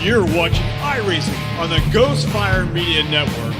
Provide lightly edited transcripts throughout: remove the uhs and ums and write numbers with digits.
You're watching iRacing on the Ghostfire Media Network.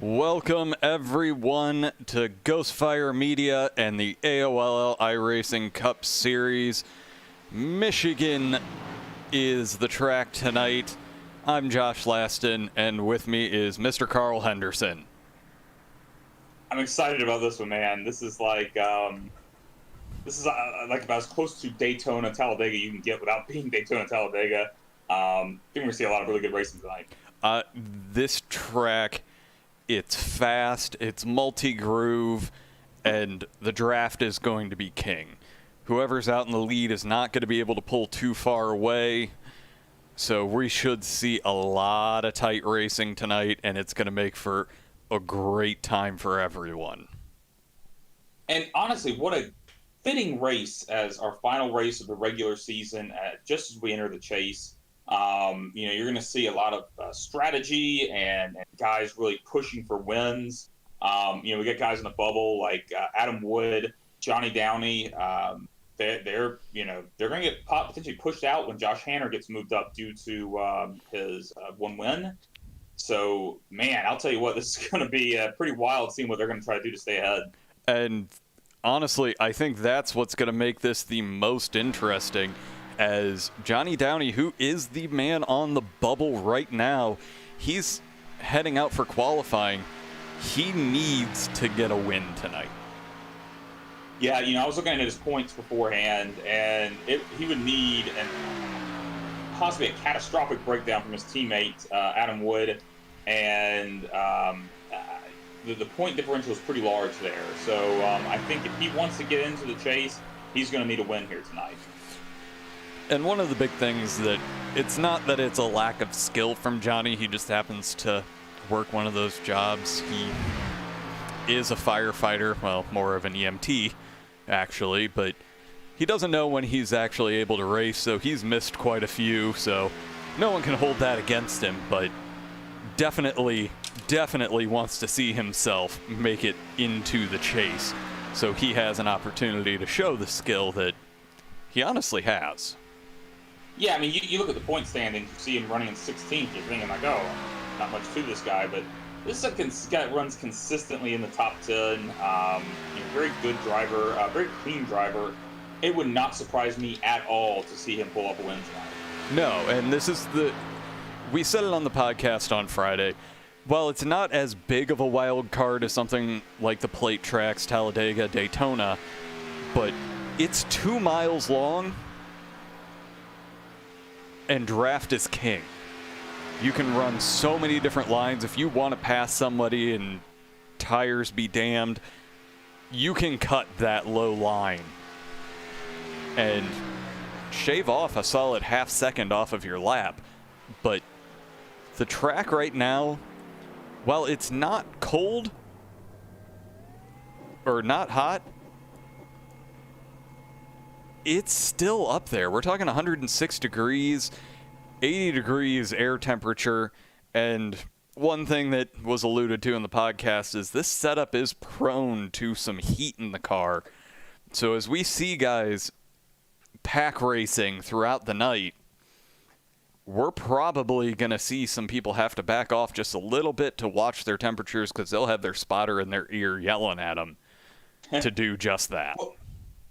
Welcome everyone to Ghostfire Media and the AOLL iRacing Cup Series. Michigan is the track tonight. I'm Josh Laston, and with me is Mr. Carl Henderson. I'm excited about this one, man. This is like about as close to Daytona, Talladega you can get without being Daytona, Talladega. I think we're gonna see a lot of really good racing tonight. This track, it's fast, it's multi-groove, and the draft is going to be king. Whoever's out in the lead is not going to be able to pull too far away, so we should see a lot of tight racing tonight, and it's going to make for a great time for everyone. And honestly, what a fitting race as our final race of the regular season, just as we enter the chase. You're going to see a lot of strategy and guys really pushing for wins. We get guys in the bubble like Adam Wood, Johnny Downey. They're going to get potentially pushed out when Josh Hanner gets moved up due to his one win. So, man, I'll tell you what, this is going to be pretty wild seeing what they're going to try to do to stay ahead. And honestly, I think that's what's going to make this the most interesting, as Johnny Downey, who is the man on the bubble right now, he's heading out for qualifying. He needs to get a win tonight. Yeah, I was looking at his points beforehand, and he would need possibly a catastrophic breakdown from his teammate, Adam Wood, and the point differential is pretty large there. So I think if he wants to get into the chase, he's going to need a win here tonight. And one of the big things that it's not that it's a lack of skill from Johnny. He just happens to work one of those jobs. He is a firefighter, well, more of an EMT, actually, but he doesn't know when he's actually able to race, so he's missed quite a few, so no one can hold that against him, but definitely wants to see himself make it into the chase, so he has an opportunity to show the skill that he honestly has. Yeah, I mean, you look at the point standings, you see him running in 16th, you're thinking like, oh, not much to this guy, but this is a guy that runs consistently in the top 10, very good driver, very clean driver. It would not surprise me at all to see him pull up a win tonight. No, and we said it on the podcast on Friday. While it's not as big of a wild card as something like the plate tracks, Talladega, Daytona, but it's 2 miles long, and draft is king. You can run so many different lines. If you want to pass somebody and tires be damned, you can cut that low line and shave off a solid half second off of your lap. But the track right now, while it's not cold or not hot, it's still up there. We're talking 106 degrees, 80 degrees air temperature, and one thing that was alluded to in the podcast is this setup is prone to some heat in the car. So as we see guys pack racing throughout the night, we're probably going to see some people have to back off just a little bit to watch their temperatures because they'll have their spotter in their ear yelling at them to do just that.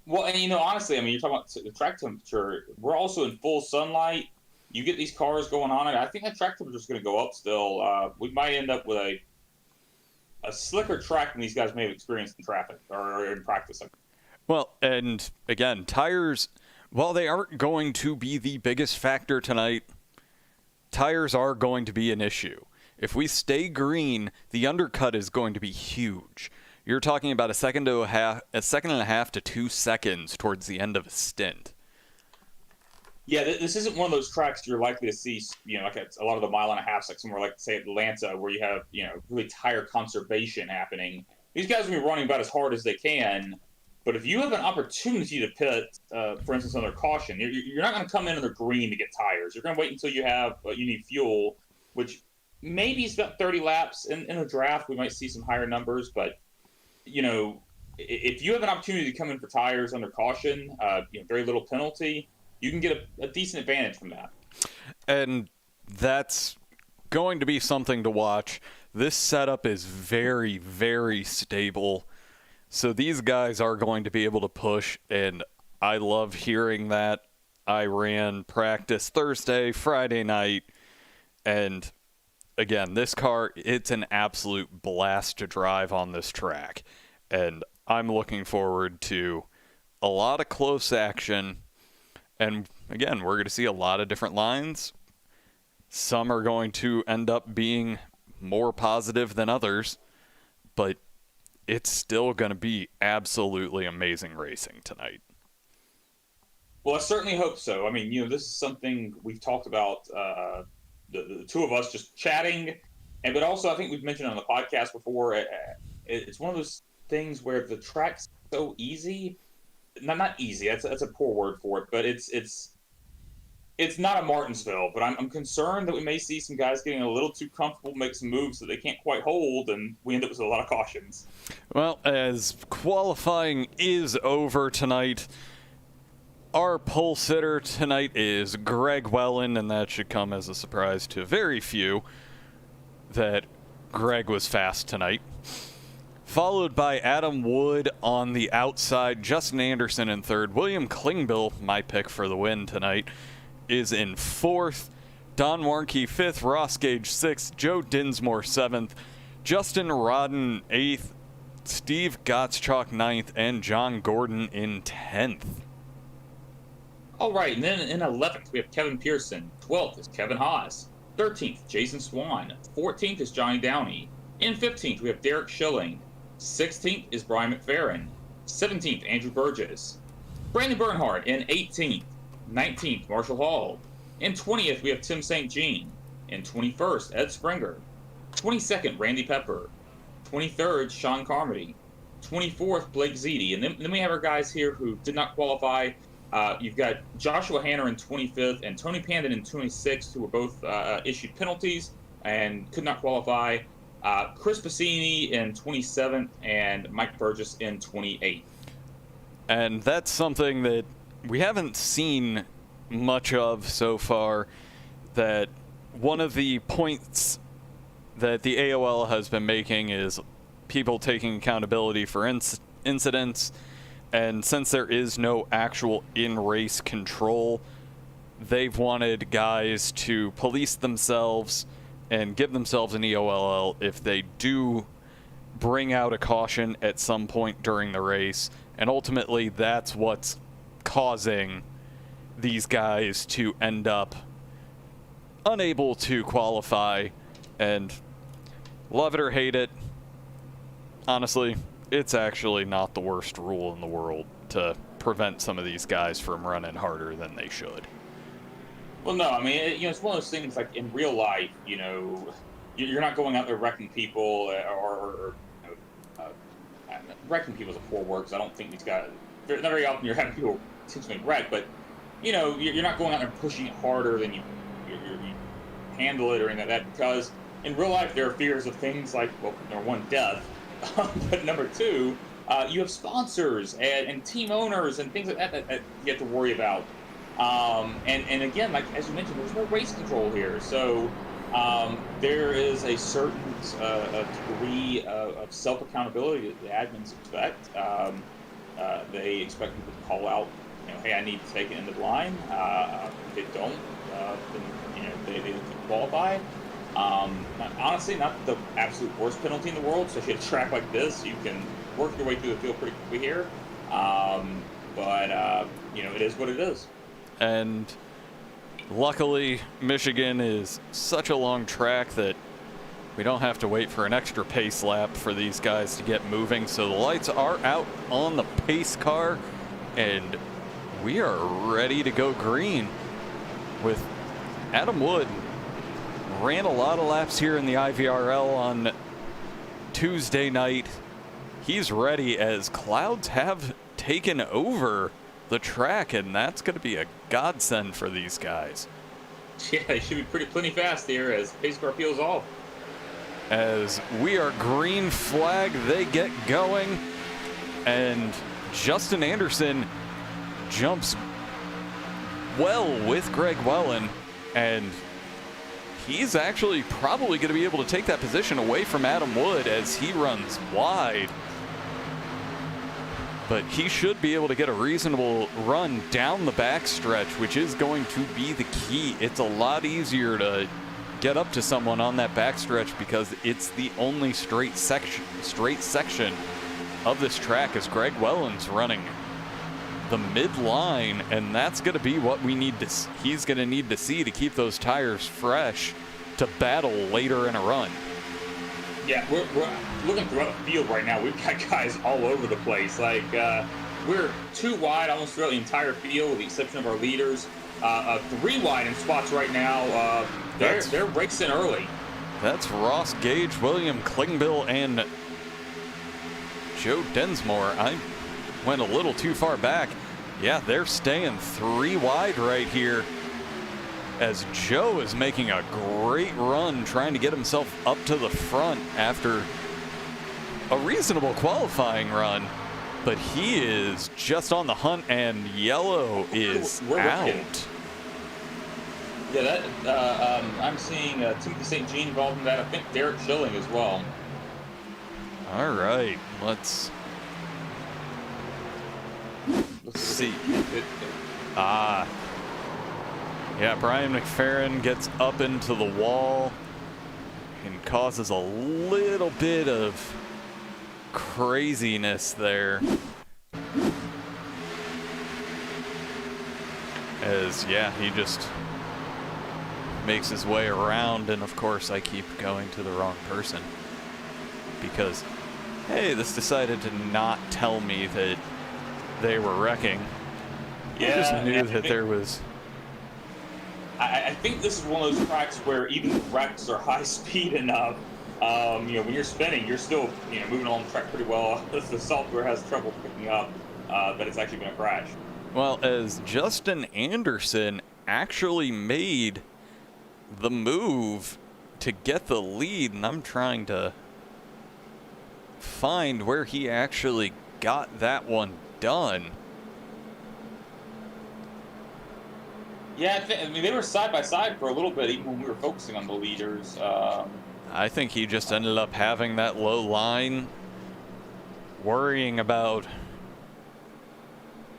Well, and honestly, I mean, you're talking about the track temperature. We're also in full sunlight. You get these cars going on, and I think that track temperature is going to go up still. We might end up with a slicker track than these guys may have experienced in traffic or in practice. Well, and again, tires, while they aren't going to be the biggest factor tonight, tires are going to be an issue. If we stay green, the undercut is going to be huge. You're talking about a second and a half to 2 seconds towards the end of a stint. Yeah, this isn't one of those tracks you're likely to see, like a lot of the mile and a half, like somewhere like, say, Atlanta, where you have, really tire conservation happening. These guys will be running about as hard as they can, but if you have an opportunity to pit, for instance, under caution, you're not going to come in under green to get tires. You're going to wait until you need fuel, which maybe is about 30 laps. In a draft, we might see some higher numbers, but if you have an opportunity to come in for tires under caution, very little penalty, you can get a decent advantage from that. And that's going to be something to watch. This setup is very, very stable. So these guys are going to be able to push, and I love hearing that. I ran practice Thursday, Friday night, and again, this car, it's an absolute blast to drive on this track. And I'm looking forward to a lot of close action. And again, we're going to see a lot of different lines. Some are going to end up being more positive than others, but it's still going to be absolutely amazing racing tonight. Well, I certainly hope so. I mean, this is something we've talked about, the two of us just chatting, but also I think we've mentioned on the podcast before, it's one of those things where the track's so easy. Not easy. That's a poor word for it, but it's not a Martinsville. But I'm concerned that we may see some guys getting a little too comfortable, make some moves that they can't quite hold, and we end up with a lot of cautions. Well, as qualifying is over tonight, our pole sitter tonight is Greg Welland, and that should come as a surprise to very few that Greg was fast tonight. Followed by Adam Wood on the outside, Justin Anderson in third. William Klingbill, my pick for the win tonight, is in fourth. Don Warnke fifth, Ross Gage sixth, Joe Dinsmore seventh, Justin Rodden eighth, Steve Gottschalk ninth, and John Gordon in 10th. All right, and then in 11th, we have Kevin Pearson. 12th is Kevin Haas. 13th, Jason Swan. 14th is Johnny Downey. In 15th, we have Derek Schilling. 16th is Brian McFerrin. 17th, Andrew Burgess. Brandon Bernhardt in 18th. 19th, Marshall Hall. In 20th, we have Tim St. Jean. In 21st, Ed Springer. 22nd, Randy Pepper. 23rd, Sean Carmody. 24th, Blake Ziti. And then we have our guys here who did not qualify. You've got Joshua Hanner in 25th and Tony Pandon in 26th, who were both issued penalties and could not qualify. Chris Bassini in 27th and Mike Burgess in 28th. And that's something that we haven't seen much of so far, that one of the points that the AOL has been making is people taking accountability for incidents. And since there is no actual in-race control, they've wanted guys to police themselves and give themselves an EOLL if they do bring out a caution at some point during the race. And ultimately, that's what's causing these guys to end up unable to qualify. And love it or hate it, honestly, it's actually not the worst rule in the world to prevent some of these guys from running harder than they should. Well, no, I mean, it's one of those things, like in real life, you're not going out there wrecking people or wrecking people is a poor word, because I don't think these guys, not very often you're having people intentionally wreck, but, you're not going out there pushing it harder than you handle it or anything like that, because in real life there are fears of things like, well, number one, death, but number two, you have sponsors and team owners and things like that you have to worry about. And again, like as you mentioned, there's no race control here, so there is a certain degree of self-accountability that the admins expect. they expect people to call out, hey, I need to take it into the line. If they don't, then they don't qualify. Honestly, not the absolute worst penalty in the world, especially at a track like this. You can work your way through the field pretty quickly here. But it is what it is. And luckily, Michigan is such a long track that we don't have to wait for an extra pace lap for these guys to get moving. So the lights are out on the pace car, and we are ready to go green with Adam Wood. Ran a lot of laps here in the IVRL on Tuesday night. He's ready as clouds have taken over the track, and that's going to be a godsend for these guys. Yeah, they should be plenty fast here as pace car peels off. As we are green flag, they get going, and Justin Anderson jumps well with Greg Wellen, and he's actually probably going to be able to take that position away from Adam Wood as he runs wide. But he should be able to get a reasonable run down the backstretch, which is going to be the key. It's a lot easier to get up to someone on that backstretch because it's the only straight section of this track as Greg Wellen's running the midline, and that's going to be what he's going to need to see to keep those tires fresh to battle later in a run. Yeah, we're looking throughout the field right now. We've got guys all over the place. Like, we're 2 wide almost throughout the entire field with the exception of our leaders. 3 wide in spots right now. They're racing early. That's Ross Gage, William Klingbill, and Joe Densmore. I went a little too far back. Yeah, they're staying 3 wide right here as Joe is making a great run trying to get himself up to the front after a reasonable qualifying run. But he is just on the hunt, and yellow is out. Yeah, that I'm seeing Timothy St. Jean involved in that. I think Derek Schilling as well. All right, let's see. Yeah, Brian McFerrin gets up into the wall and causes a little bit of craziness there. As, yeah, he just makes his way around, and of course I keep going to the wrong person because, hey, this decided to not tell me that they were wrecking. Yeah, I just knew that there was... I think this is one of those tracks where even the wrecks are high speed enough. When you're spinning, you're still moving along the track pretty well. The software has trouble picking up that it's actually going to crash. Well, as Justin Anderson actually made the move to get the lead, and I'm trying to find where he actually got that one done. Yeah, they were side by side for a little bit, even when we were focusing on the leaders. I think he just ended up having that low line, worrying about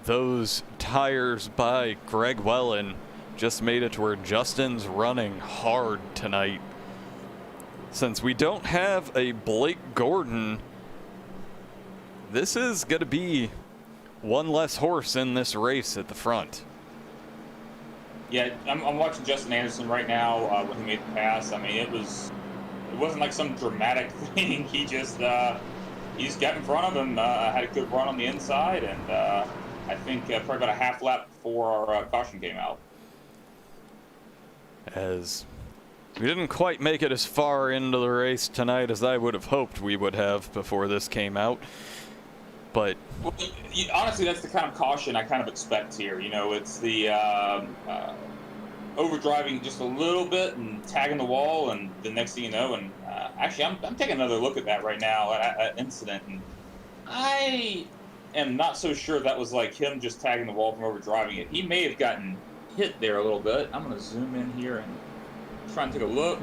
those tires by Greg Wellen. Just made it to where Justin's running hard tonight. Since we don't have a Blake Gordon, this is going to be one less horse in this race at the front. Yeah, I'm watching Justin Anderson right now when he made the pass. I mean, it wasn't like some dramatic thing. He just got in front of him, had a good run on the inside, and I think probably about a half lap before our caution came out. As we didn't quite make it as far into the race tonight as I would have hoped we would have before this came out. But well, honestly, that's the kind of caution I kind of expect here. It's the overdriving just a little bit and tagging the wall, and the next thing you know, and actually, I'm taking another look at that right now, at incident, and I am not so sure that was like him just tagging the wall from overdriving it. He may have gotten hit there a little bit. I'm going to zoom in here and try and take a look.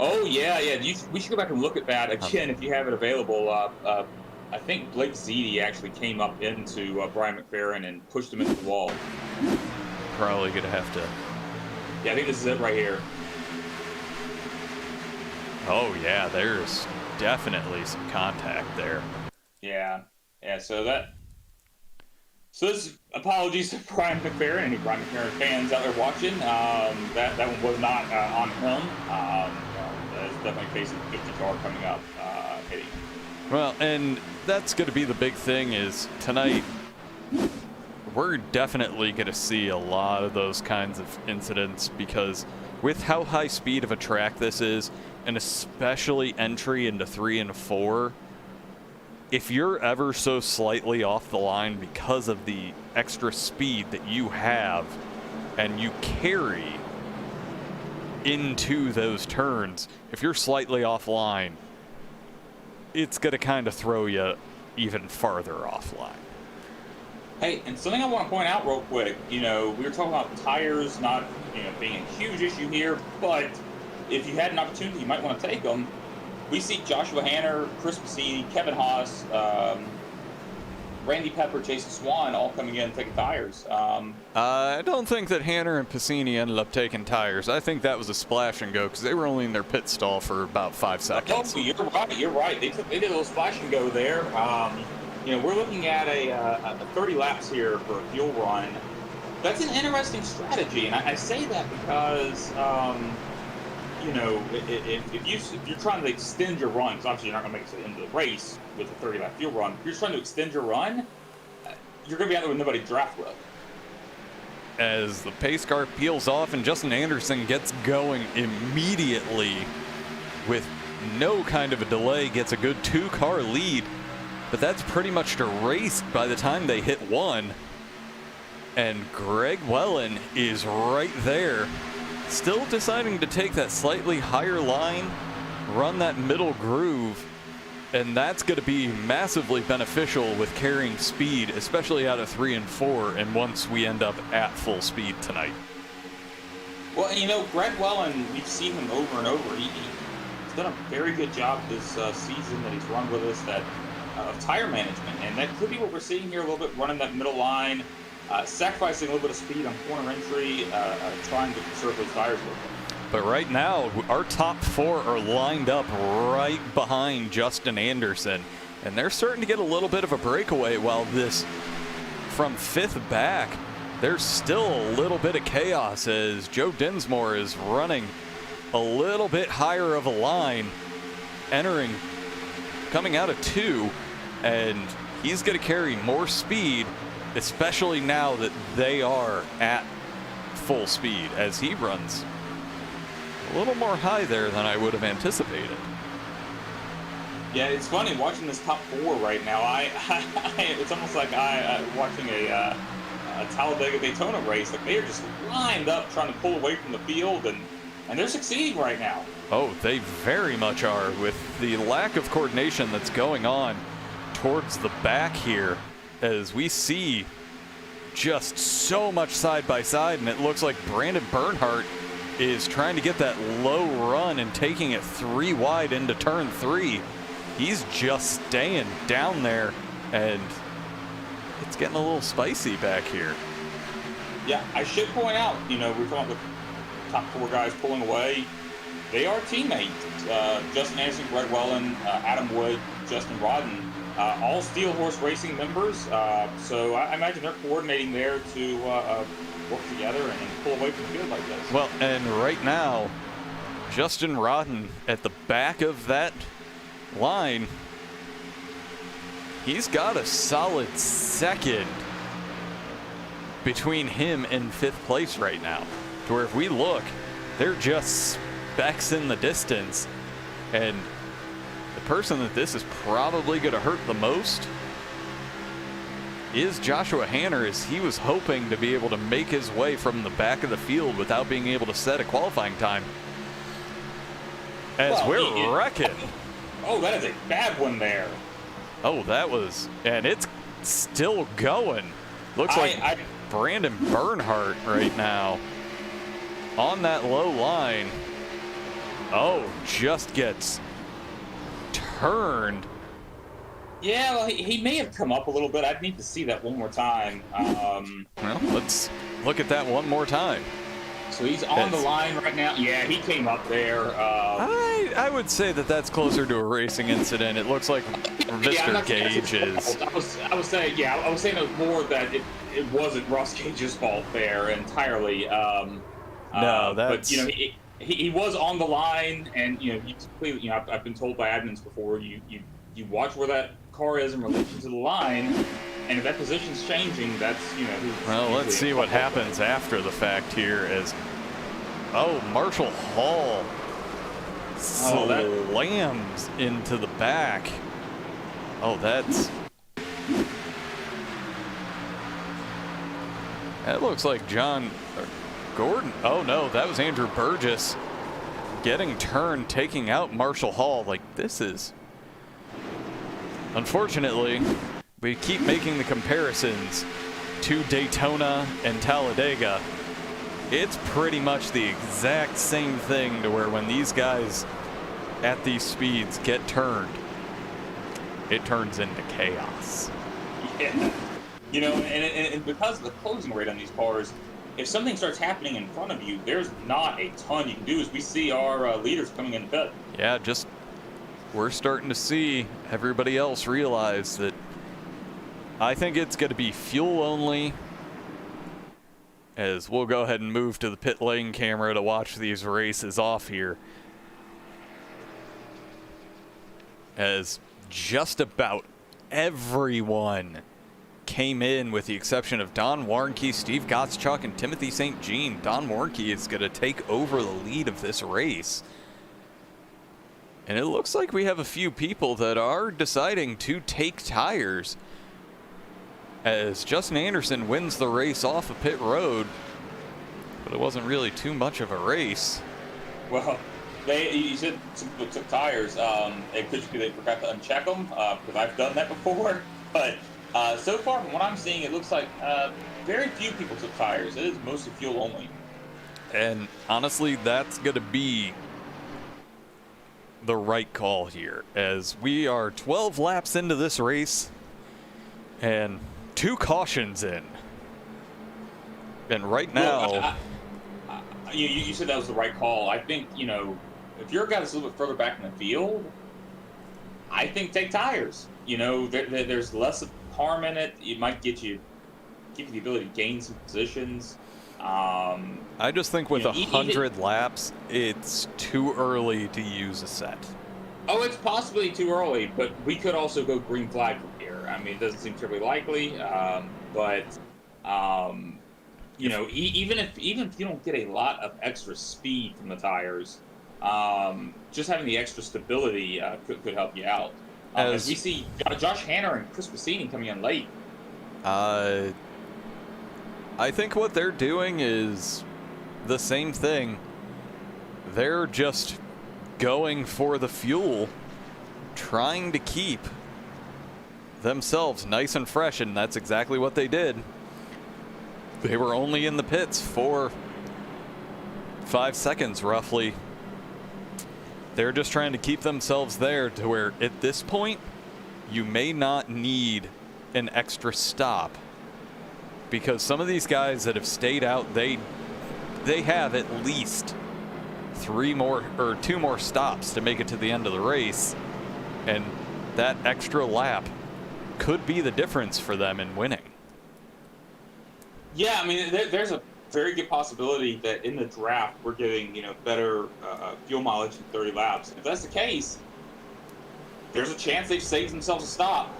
Oh, yeah. We should go back and look at that again if you have it available. I think Blake Ziti actually came up into Brian McFerrin and pushed him into the wall. Probably gonna have to. Yeah, I think this is it right here. Oh yeah, there's definitely some contact there. Yeah. So this apologies to Brian McFerrin, any Brian McFerrin fans out there watching. That one was not on him. That's definitely facing 50 car coming up, hitting. Well, and that's going to be the big thing is tonight. We're definitely going to see a lot of those kinds of incidents because with how high speed of a track this is, and especially entry into 3 and 4, if you're ever so slightly off the line because of the extra speed that you have and you carry into those turns, if you're slightly offline, it's going to kind of throw you even farther offline. Hey, and something I want to point out real quick, we were talking about tires not, being a huge issue here, but if you had an opportunity, you might want to take them. We see Joshua Hanner, Chris Passini, Kevin Haas, Randy Pepper, Jason Swan all coming in and taking tires. I don't think that Hanner and Passini ended up taking tires. I think that was a splash and go because they were only in their pit stall for about 5 seconds. Oh, you're right. They did a little splash and go there. We're looking at a 30 laps here for a fuel run. That's an interesting strategy, and I say that because if you're trying to extend your run, because obviously you're not going to make it to the end of the race with a 30-lap fuel run. If you're trying to extend your run, you're going to be out there with nobody to draft with. As the pace car peels off and Justin Anderson gets going immediately with no kind of a delay, gets a good 2-car lead, but that's pretty much erased by the time they hit 1. And Greg Wellen is right there, still deciding to take that slightly higher line, run that middle groove, and that's going to be massively beneficial with carrying speed, especially out of 3 and 4, and once we end up at full speed tonight. Well, Greg Wellen, we've seen him over and over. He's done a very good job this season that he's run with us of tire management, and that could be what we're seeing here a little bit, running that middle line, sacrificing a little bit of speed on corner entry, trying to conserve those tires a little bit. But right now, our top 4 are lined up right behind Justin Anderson, and they're starting to get a little bit of a breakaway while this, from 5th back, there's still a little bit of chaos as Joe Dinsmore is running a little bit higher of a line, coming out of 2, and he's going to carry more speed, especially now that they are at full speed as he runs a little more high there than I would have anticipated. Yeah, it's funny watching this top 4 right now. It's almost like watching a Talladega Daytona race. Like they are just lined up trying to pull away from the field, and they're succeeding right now. Oh, they very much are, with the lack of coordination that's going on towards the back here, as we see just so much side by side, and it looks like Brandon Bernhardt is trying to get that low run and taking it 3 wide into turn 3. He's just staying down there, and it's getting a little spicy back here. Yeah, I should point out, we're talking about the top 4 guys pulling away. They are teammates. Justin Anderson, Greg Wellen, Adam Wood, Justin Rodden, all Steel Horse Racing members. So I imagine they're coordinating there to work together and pull away from the field like this. Well, and right now, Justin Rodden at the back of that line, he's got a solid 2nd between him and 5th place right now. To where if we look, they're just specks in the distance, and the person that this is probably going to hurt the most is Joshua Hanner, as he was hoping to be able to make his way from the back of the field without being able to set a qualifying time. As we're wrecking. Oh, that is a bad one there. Oh, that was, and it's still going. Looks like Brandon Bernhardt right now on that low line. Oh, just gets turned Yeah, well, he may have come up a little bit. I'd need to see that one more time. Well, let's look at that one more time. So he's on the line right now. Yeah, he came up there. I would say that that's closer to a racing incident. It looks like Mr. Gage is. I was saying it was more that it wasn't Ross Gage's fault there entirely. No, that's. But you know, he was on the line, and you know, I've been told by admins before, you watch where that car is in relation to the line, and if that position's changing, that's, you know. Well, let's see what happens after the fact here. As Marshall Hall slams into the back. That looks like Gordon. Oh no, that was Andrew Burgess getting turned, taking out Marshall Hall. Like, this is. Unfortunately, we keep making the comparisons to Daytona and Talladega. It's pretty much the exact same thing, to where when these guys at these speeds get turned, it turns into chaos. Yeah. You know, and because of the closing rate on these cars, if something starts happening in front of you, there's not a ton you can do, as we see our leaders coming in the pit. Yeah, we're starting to see everybody else realize that. I think it's going to be fuel only, as we'll go ahead and move to the pit lane camera to watch these races off here. As just about everyone came in, with the exception of Don Warnke, Steve Gottschalk, and Timothy St. Jean. Don Warnke is going to take over the lead of this race. And it looks like we have a few people that are deciding to take tires, as Justin Anderson wins the race off of pit road. But it wasn't really too much of a race. Well, you said some people took tires. It could just be they forgot to uncheck them, because I've done that before. But so far, from what I'm seeing, it looks like very few people took tires. It is mostly fuel only. And honestly, that's going to be the right call here, as we are 12 laps into this race and 2 cautions in. And right now... You said that was the right call. I think, you know, if you're a guy that's a little bit further back in the field, I think take tires. You know, there's less of harm in it. It might give you the ability to gain some positions. I just think with 100 laps, it's too early to use a set. Oh, it's possibly too early, but we could also go green flag from here. I mean, it doesn't seem terribly likely, but you know, even if you don't get a lot of extra speed from the tires, just having the extra stability could help you out. As we see Josh Hanner and Chris Bassini coming in late. I think what they're doing is the same thing. They're just going for the fuel, trying to keep themselves nice and fresh, and that's exactly what they did. They were only in the pits for 5 seconds, roughly. They're just trying to keep themselves there, to where at this point, you may not need an extra stop. Because some of these guys that have stayed out, they have at least 2 more stops to make it to the end of the race, and that extra lap could be the difference for them in winning. Yeah, I mean, there's a very good possibility that in the draft we're getting, you know, better fuel mileage in 30 laps. If that's the case, there's a chance they've saved themselves a stop.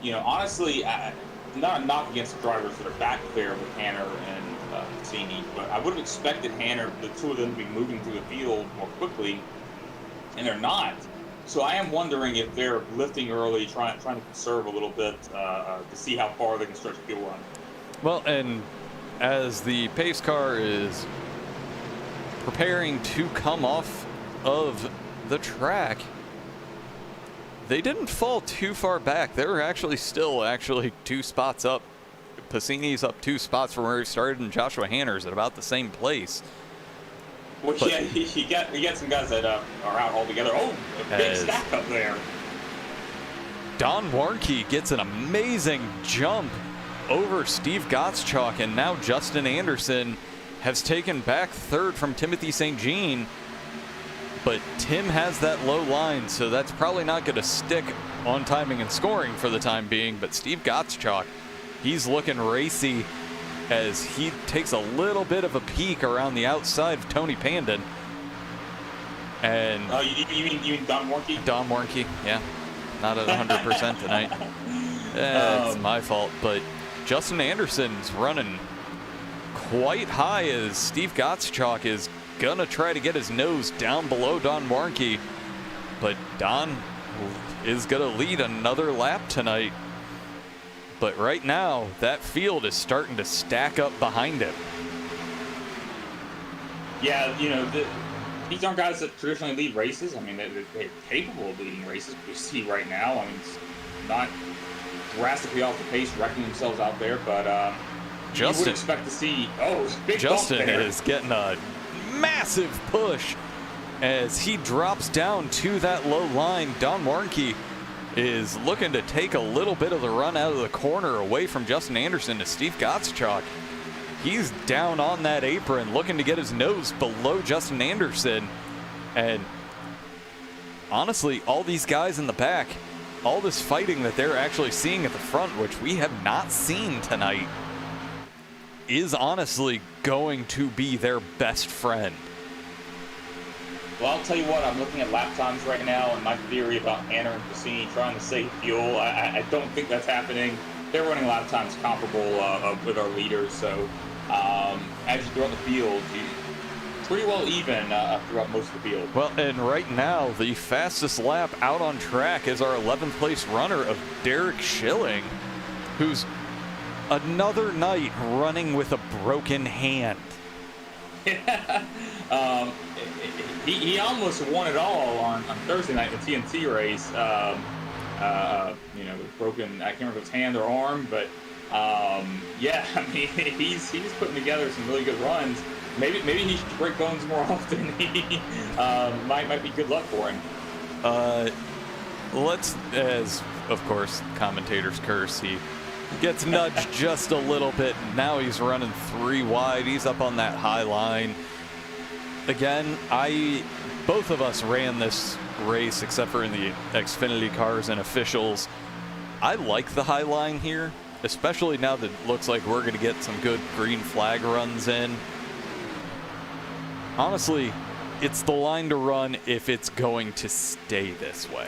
You know, honestly, not a knock against the drivers that are back there with Hanner and Bassini, but I would have expected Hanner, the two of them, to be moving through the field more quickly, and they're not. So I am wondering if they're lifting early, trying to conserve a little bit to see how far they can stretch fuel run. Well, and as the pace car is preparing to come off of the track, they didn't fall too far back. They were actually still 2 spots up. Passini's up 2 spots from where he started, and Joshua Hanner's at about the same place. Which, yeah, you got some guys that are out altogether. Oh, a big stack up there. Don Warnke gets an amazing jump over Steve Gottschalk, and now Justin Anderson has taken back third from Timothy St. Jean. But Tim has that low line, so that's probably not going to stick on timing and scoring for the time being. But Steve Gottschalk, he's looking racy as he takes a little bit of a peek around the outside of Tony Pandon. And you mean Don Warnke? Don Warnke, yeah. Not at 100% tonight. It's my fault, but Justin Anderson's running quite high as Steve Gottschalk is gonna try to get his nose down below Don Warnke, but Don is gonna lead another lap tonight. But right now, that field is starting to stack up behind him. Yeah, you know, these aren't guys that traditionally lead races. I mean, they're capable of leading races. We see right now, I mean, it's not drastically off the pace, wrecking themselves out there, but you would expect to see, big Justin bump there. is getting a massive push as he drops down to that low line. Don Warnke is looking to take a little bit of the run out of the corner away from Justin Anderson to Steve Gottschalk. He's down on that apron looking to get his nose below Justin Anderson. And honestly, all these guys in the back, all this fighting that they're actually seeing at the front, which we have not seen tonight, is honestly going to be their best friend. Well, I'll tell you what, I'm looking at lap times right now, and my theory about Hanner and Cassini trying to save fuel, I don't think that's happening. They're running lap times comparable with our leaders, so as you throughout the field, pretty well even throughout most of the field. Well, and right now, the fastest lap out on track is our 11th place runner of Derek Schilling, who's another night running with a broken hand. He almost won it all on Thursday night in the TNT race. You know, broken, I can't remember if it's hand or arm, but yeah, I mean, he's putting together some really good runs. Maybe he should break bones more often. He might be good luck for him. Let's, as of course commentators curse, he gets nudged just a little bit. Now he's running 3 wide. He's up on that high line. Again, both of us ran this race except for in the Xfinity cars and officials. I like the high line here, especially now that it looks like we're going to get some good green flag runs in. Honestly, it's the line to run if it's going to stay this way.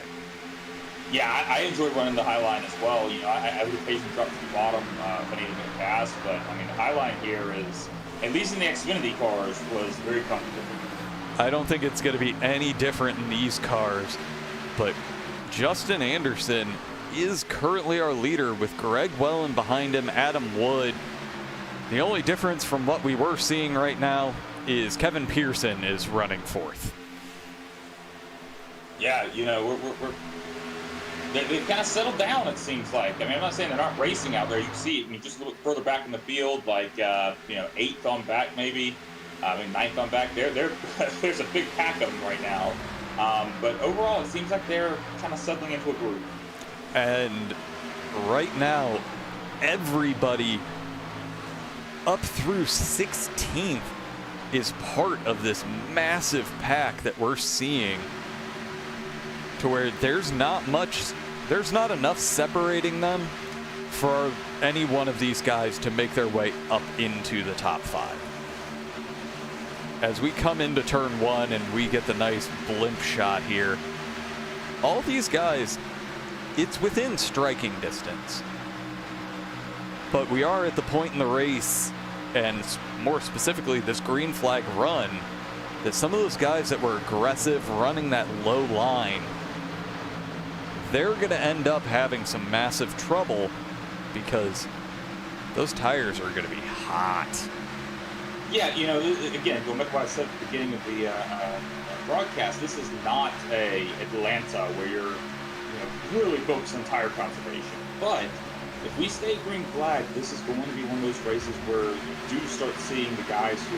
Yeah, I enjoy running the high line as well. You know, I would occasionally drop to the bottom if I needed to pass, but I mean, the high line here is, at least in the Xfinity cars, was very comfortable. I don't think it's going to be any different in these cars, but Justin Anderson is currently our leader with Greg Wellen behind him, Adam Wood. The only difference from what we were seeing right now is Kevin Pearson is running 4th. Yeah, you know, they've kind of settled down, it seems like. I mean, I'm not saying they're not racing out there. You can see it. I mean, just a little further back in the field, like, you know, 8th on back maybe. I mean, 9th on back. There's a big pack of them right now. But overall, it seems like they're kind of settling into a group. And right now, everybody up through 16th is part of this massive pack that we're seeing, to where there's not enough separating them for any one of these guys to make their way up into the top 5. As we come into turn 1 and we get the nice blimp shot here, all these guys, it's within striking distance. But we are at the point in the race, and more specifically this green flag run, that some of those guys that were aggressive running that low line, they're going to end up having some massive trouble because those tires are going to be hot. Yeah, you know, again, going back to what I said at the beginning of the broadcast, this is not a Atlanta where you're, really focused on tire conservation. But if we stay green flag, this is going to be one of those races where you do start seeing the guys who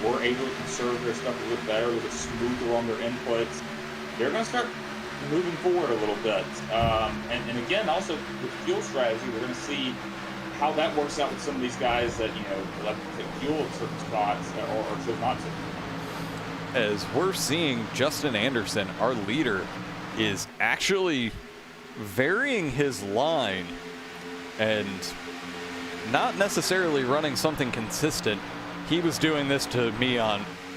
were able to conserve their stuff a little better, a little smoother on their inputs. They're going to start moving forward a little bit. And again, also with fuel strategy, we're going to see how that works out with some of these guys that, like to take fuel at certain spots or choose not to. As we're seeing, Justin Anderson, our leader, is actually varying his line and not necessarily running something consistent. He was doing this to me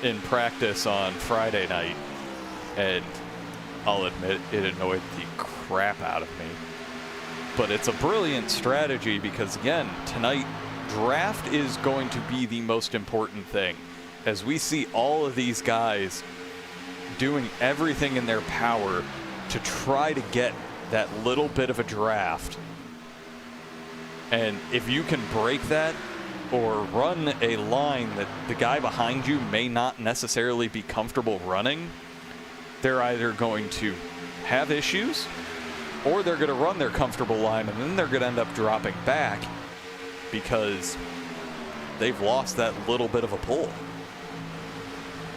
in practice on Friday night, and I'll admit it annoyed the crap out of me. But it's a brilliant strategy because, again, tonight, draft is going to be the most important thing. As we see all of these guys doing everything in their power to try to get that little bit of a draft. And if you can break that or run a line that the guy behind you may not necessarily be comfortable running, they're either going to have issues or they're going to run their comfortable line and then they're going to end up dropping back because they've lost that little bit of a pull.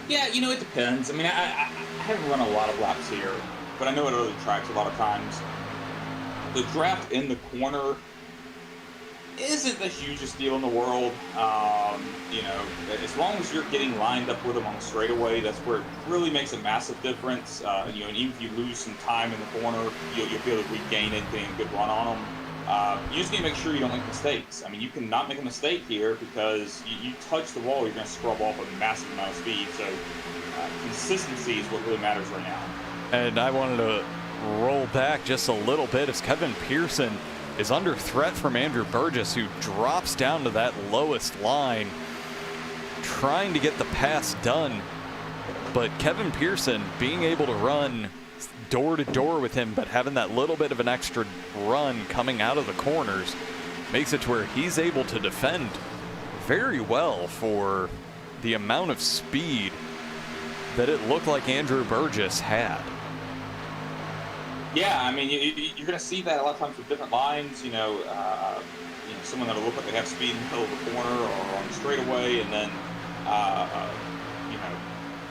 Yeah, it depends. I mean, I haven't run a lot of laps here, but I know at other tracks a lot of times. The draft in the corner isn't the hugest deal in the world. As long as you're getting lined up with them on the straightaway, that's where it really makes a massive difference. And even if you lose some time in the corner, you'll be able to regain it, getting a good run on them. You just need to make sure you don't make mistakes. I mean, you cannot make a mistake here because you touch the wall, you're going to scrub off a massive amount of speed. So consistency is what really matters right now. And I wanted to roll back just a little bit as Kevin Pearson is under threat from Andrew Burgess, who drops down to that lowest line, trying to get the pass done. But Kevin Pearson being able to run door to door with him, but having that little bit of an extra run coming out of the corners makes it to where he's able to defend very well for the amount of speed that it looked like Andrew Burgess had. Yeah, I mean, you're going to see that a lot of times with different lines. Someone that'll look like they have speed in the middle of the corner or on the straightaway, and then,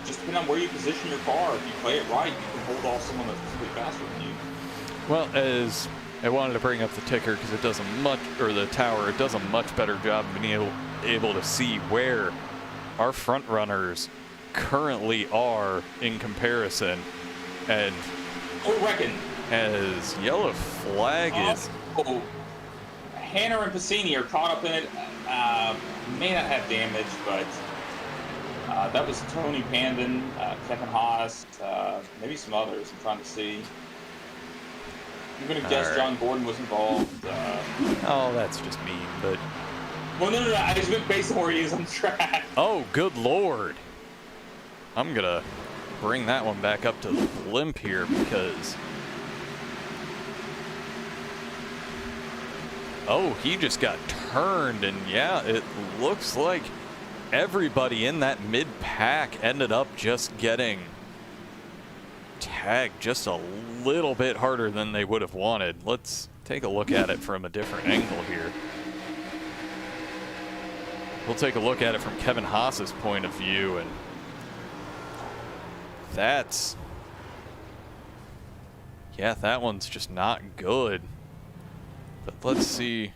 just depending on where you position your car, if you play it right, you can hold off someone that's physically faster than you. Well, as I wanted to bring up the ticker because it does the tower, it does a much better job of being able to see where our front runners currently are in comparison, and I reckon as yellow flag is. Hanner and Piscini are caught up in it. May not have damage, but that was Tony Pandon, Kevin Haas, maybe some others. I'm trying to see. I'm going to guess John Gordon was involved. Oh, that's just mean, but. Well, no. I just meant based on where he is on track. Oh, good Lord. I'm going to bring that one back up to the blimp here because. Oh, he just got turned, and yeah, it looks like everybody in that mid-pack ended up just getting tagged just a little bit harder than they would have wanted. Let's take a look at it from a different angle here. We'll take a look at it from Kevin Haas's point of view, and that one's just not good. But let's see,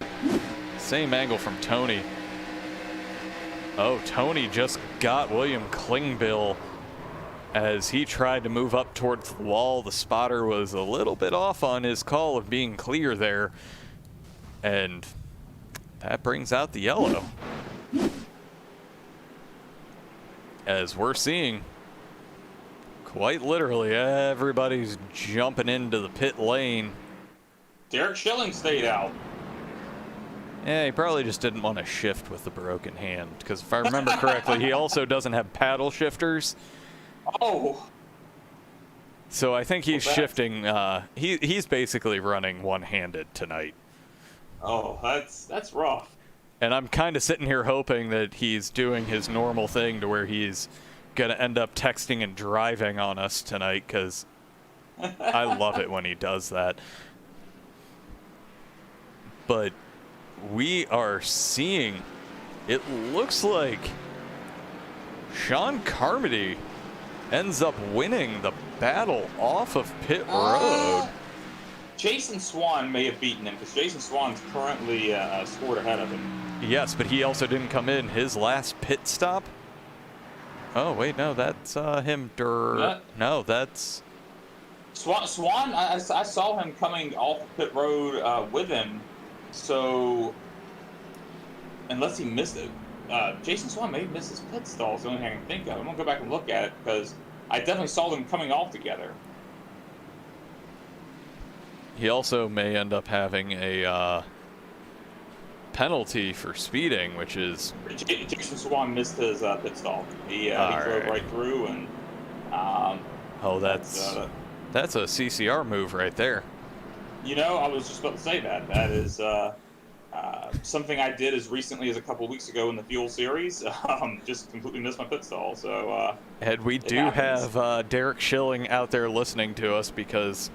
same angle from Tony. Oh, Tony just got William Klingbill as he tried to move up towards the wall. The spotter was a little bit off on his call of being clear there, and that brings out the yellow. As we're seeing, quite literally, everybody's jumping into the pit lane. Derek Schilling stayed out. Yeah, he probably just didn't want to shift with the broken hand, because if I remember correctly, he also doesn't have paddle shifters. Oh. So I think he's shifting. He's basically running one-handed tonight. Oh, that's rough. And I'm kind of sitting here hoping that he's doing his normal thing to where he's going to end up texting and driving on us tonight, because I love it when he does that. But we are seeing, it looks like Sean Carmody ends up winning the battle off of pit road. Jason Swan may have beaten him because Jason Swan's currently scored ahead of him. Yes, but he also didn't come in his last pit stop. Oh, wait, no, that's him. No, that's... Swan, I saw him coming off pit road with him, so unless he missed it, Jason Swan may have missed his pit stall. Is the only thing I can think of. I'm gonna go back and look at it because I definitely saw them coming off together. He also may end up having a penalty for speeding, which is... Jason Swan missed his pit stall. He drove right through, and oh, that's a CCR move right there. You know, I was just about to say that. That is something I did as recently as a couple weeks ago in the Fuel Series. Just completely missed my pit stall. So, and we do have Derek Schilling out there listening to us, because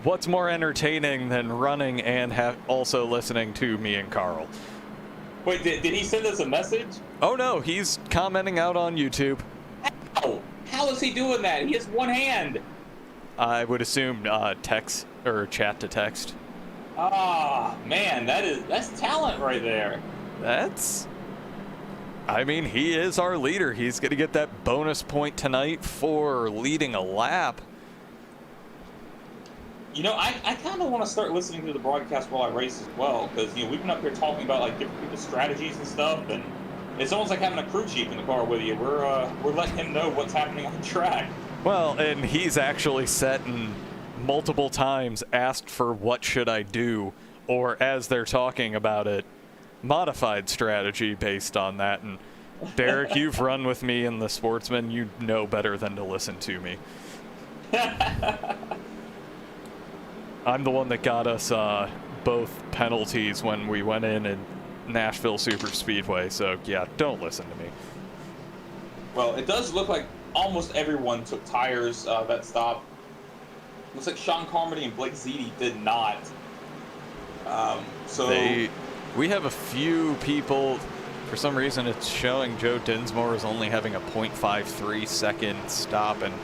what's more entertaining than running and also listening to me and Carl? Wait, did he send us a message? Oh no, he's commenting out on YouTube. How is he doing that? He has one hand. I would assume text or chat to text. Ah, man, that's talent right there. I mean, he is our leader. He's going to get that bonus point tonight for leading a lap. You know, I kind of want to start listening to the broadcast while I race as well, because, you know, we've been up here talking about, like, different people's strategies and stuff, and it's almost like having a crew chief in the car with you. We're letting him know what's happening on the track. Well, and he's actually sat and multiple times asked for what should I do, or as they're talking about it, modified strategy based on that. And Derek, you've run with me in the Sportsman. You know better than to listen to me. I'm the one that got us both penalties when we went in Nashville Super Speedway, so yeah, don't listen to me. Well, it does look like almost everyone took tires that stop. Looks like Sean Carmody and Blake Ziti did not. We have a few people. For some reason, it's showing Joe Dinsmore is only having a 0.53 second stop, and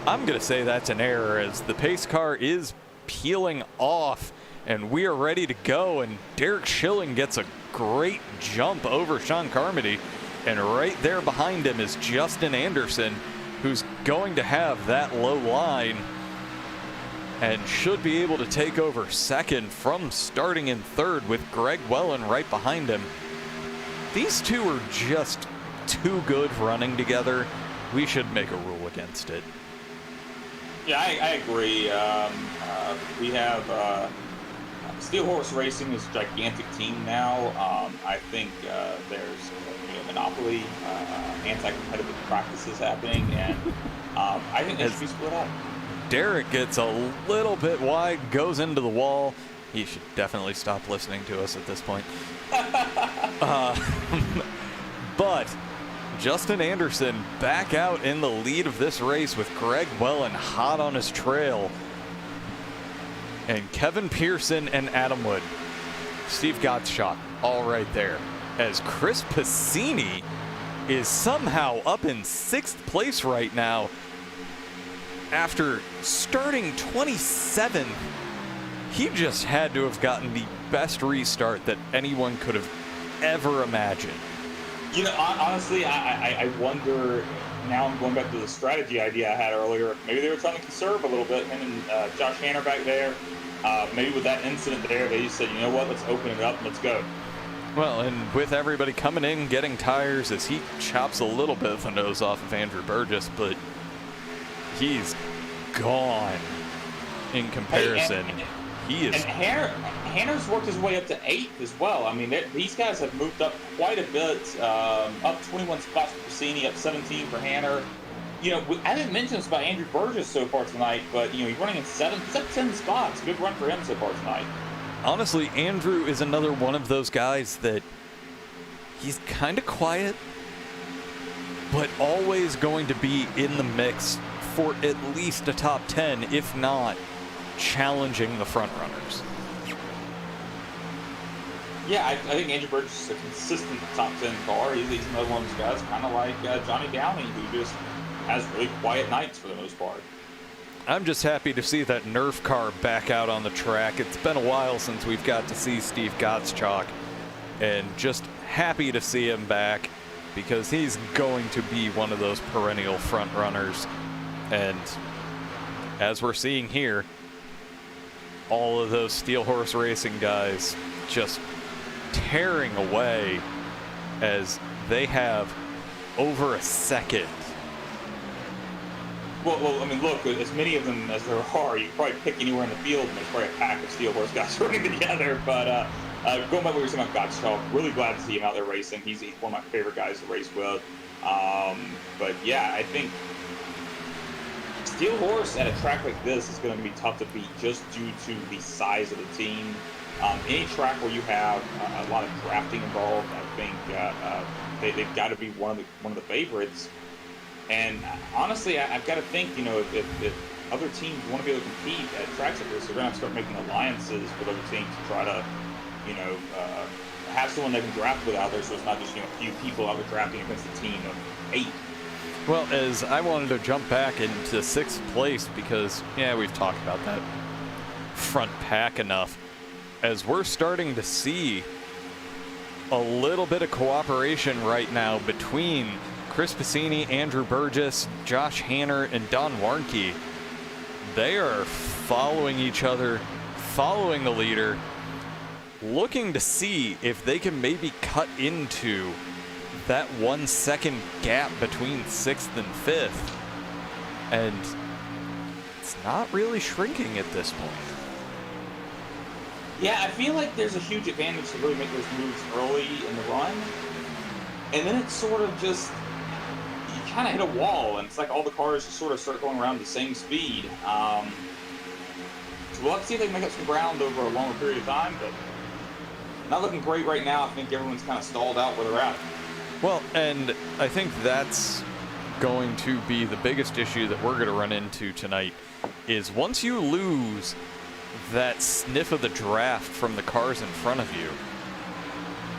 I'm going to say that's an error, as the pace car is peeling off, and we are ready to go, and Derek Schilling gets a great jump over Sean Carmody, and right there behind him is Justin Anderson, who's going to have that low line and should be able to take over second from starting in third with Greg Wellen right behind him. These two are just too good running together. We should make a rule against it. Yeah, I agree. We have Steel Horse Racing is a gigantic team now. I think there's monopoly, anti-competitive practices happening, and I think they should be split up. Derek gets a little bit wide, goes into the wall. He should definitely stop listening to us at this point. But Justin Anderson back out in the lead of this race with Greg Wellen hot on his trail. And Kevin Pearson and Adam Wood. Steve Gottschalk all right there. As Chris Passini is somehow up in 6th place right now after starting 27th. He just had to have gotten the best restart that anyone could have ever imagined. You know, honestly, I wonder, now I'm going back to the strategy idea I had earlier. Maybe they were trying to conserve a little bit, him and Josh Hanner back there. Maybe with that incident there, they just said, you know what, let's open it up and let's go. Well, and with everybody coming in, getting tires, as he chops a little bit of the nose off of Andrew Burgess, but he's gone in comparison. He is. And Hanner's worked his way up to 8th as well. I mean, these guys have moved up quite a bit, up 21 spots for Cassini, up 17 for Hanner. You know, I haven't mentioned this about Andrew Burgess so far tonight, but, you know, he's running in he's up 10 spots. Good run for him so far tonight. Honestly, Andrew is another one of those guys that he's kind of quiet, but always going to be in the mix for at least a top 10, if not challenging the front runners. Yeah, I think Andrew Burgess is a consistent top 10 car. He's another one of those guys, kind of like Johnny Downey, who just has really quiet nights for the most part. I'm just happy to see that Nerf car back out on the track. It's been a while since we've got to see Steve Gottschalk, and just happy to see him back because he's going to be one of those perennial front runners. And as we're seeing here, all of those Steel Horse Racing guys just tearing away as they have over a second. Well, I mean, look, as many of them as there are, you can probably pick anywhere in the field, and there's probably a pack of Steel Horse guys running together. But going back to what you were saying about Gottschalk, really glad to see him out there racing. He's one of my favorite guys to race with. But yeah, I think Steel Horse at a track like this is going to be tough to beat just due to the size of the team. Any track where you have a lot of drafting involved, I think they've got to be one of the favorites. And honestly, I've got to think, you know, if other teams want to be able to compete at tracks like this, they're going to have to start making alliances with other teams to try to, you know, have someone they can draft with out there, so it's not just, you know, a few people out there drafting against a team of 8. Well, as I wanted to jump back into 6th place because, yeah, we've talked about that front pack enough. As we're starting to see a little bit of cooperation right now between Chris Piscini, Andrew Burgess, Josh Hanner, and Don Warnke. They are following each other, following the leader, looking to see if they can maybe cut into that 1 second gap between 6th and 5th. And it's not really shrinking at this point. Yeah, I feel like there's a huge advantage to really make those moves early in the run. And then it's sort of just, you kind of hit a wall, and it's like all the cars just sort of start going around the same speed. So we'll have to see if they can make up some ground over a longer period of time, but not looking great right now. I think everyone's kind of stalled out where they're at. Well, and I think that's going to be the biggest issue that we're going to run into tonight, is once you lose that sniff of the draft from the cars in front of you,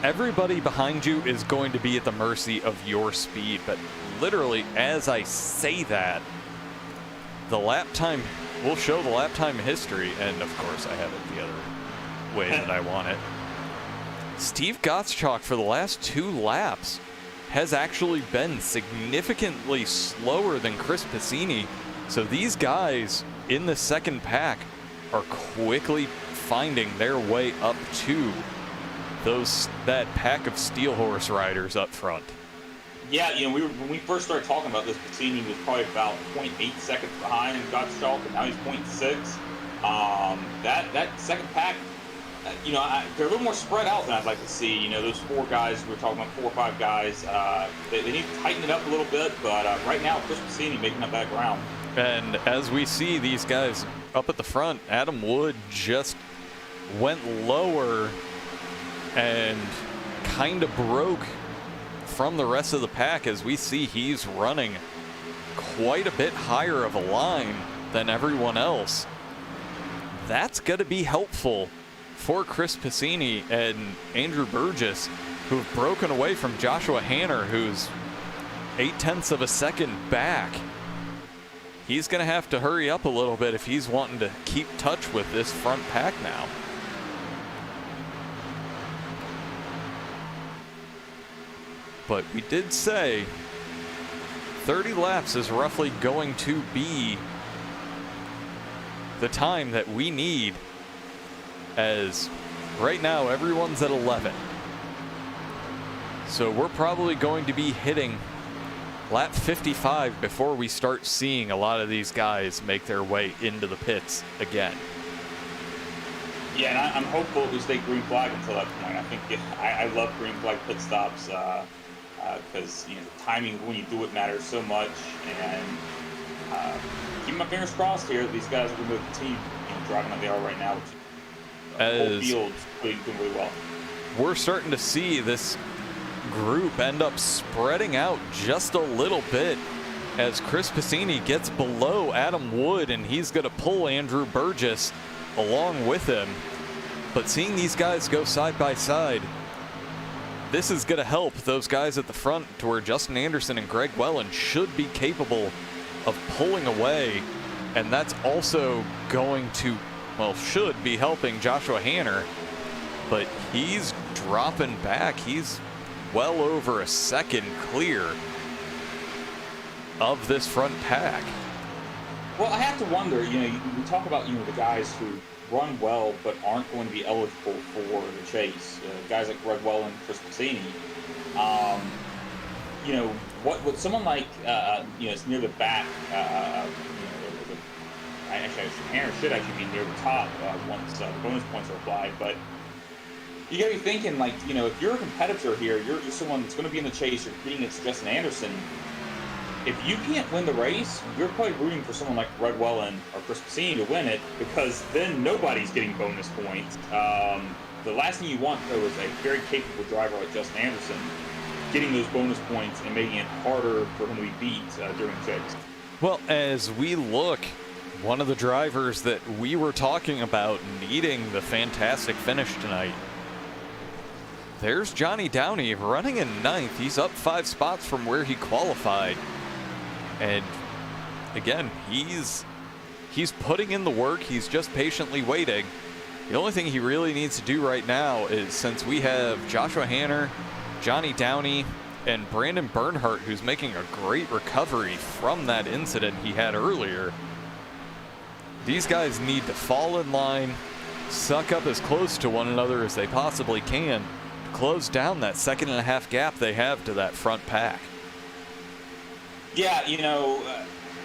everybody behind you is going to be at the mercy of your speed. But literally, as I say that, the lap time will show the lap time history, and of course I have it the other way that I want it. Steve Gottschalk, for the last 2 laps, has actually been significantly slower than Chris Piscini. So these guys in the second pack are quickly finding their way up to that pack of Steel Horse riders up front. Yeah, you know, when we first started talking about this, Piscini was probably about 0.8 seconds behind Gottschalk, and now he's 0.6. That second pack, you know, they're a little more spread out than I'd like to see. You know, those 4 guys, we were talking about 4 or 5 guys, they need to tighten it up a little bit, but right now, Chris Piscini making up that ground. And as we see these guys up at the front, Adam Wood just went lower and kind of broke from the rest of the pack, as we see he's running quite a bit higher of a line than everyone else. That's going to be helpful for Chris Piscini and Andrew Burgess, who've broken away from Joshua Hanner, who's 0.8 of a second back. He's going to have to hurry up a little bit if he's wanting to keep touch with this front pack now. But we did say 30 laps is roughly going to be the time that we need, as right now everyone's at 11. So we're probably going to be hitting lap 55 before we start seeing a lot of these guys make their way into the pits again. Yeah, and I'm hopeful we stay green flag until that point. I think I love green flag pit stops because you know, the timing when you do it matters so much. And keep my fingers crossed here that these guys are going to move the team, you know, driving like they are right now, which the whole field's doing really well. We're starting to see this group end up spreading out just a little bit as Chris Piscini gets below Adam Wood, and he's going to pull Andrew Burgess along with him. But seeing these guys go side by side, this is going to help those guys at the front to where Justin Anderson and Greg Wellen should be capable of pulling away. And that's also going to, well, should be helping Joshua Hanner. But he's dropping back. He's well over a second clear of this front pack. Well, I have to wonder, we talk about, the guys who run well but aren't going to be eligible for the chase. Guys like Greg Well and Chris Passini. What someone like, it's near the back, Hanner should actually be near the top once the bonus points are applied, but you got to be thinking, if you're a competitor here, you're someone that's going to be in the chase, you're competing against Justin Anderson. If you can't win the race, you're probably rooting for someone like Greg Wellen or Chris Passini to win it, because then nobody's getting bonus points. The last thing you want, though, is a very capable driver like Justin Anderson getting those bonus points and making it harder for him to be beat during the chase. Well, as we look, one of the drivers that we were talking about needing the fantastic finish tonight, there's Johnny Downey running in 9th. He's up 5 spots from where he qualified. And again, he's putting in the work. He's just patiently waiting. The only thing he really needs to do right now is, since we have Joshua Hanner, Johnny Downey, and Brandon Bernhardt, who's making a great recovery from that incident he had earlier, these guys need to fall in line, suck up as close to one another as they possibly can, to close down that 1.5-second gap they have to that front pack. Yeah,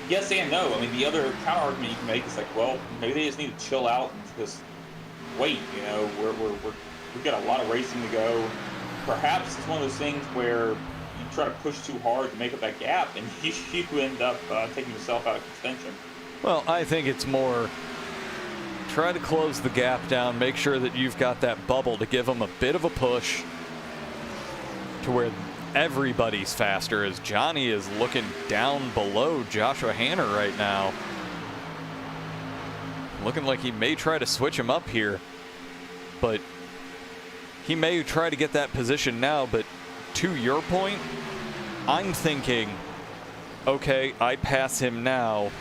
yes and no. I mean, the other counter argument you can make is maybe they just need to chill out and just wait. We've got a lot of racing to go. Perhaps it's one of those things where you try to push too hard to make up that gap, and you end up taking yourself out of contention. Well, I think it's more try to close the gap down, make sure that you've got that bubble to give them a bit of a push to where everybody's faster, as Johnny is looking down below Joshua Hanner right now. Looking like he may try to switch him up here, but he may try to get that position now. But to your point, I'm thinking, okay, I pass him now.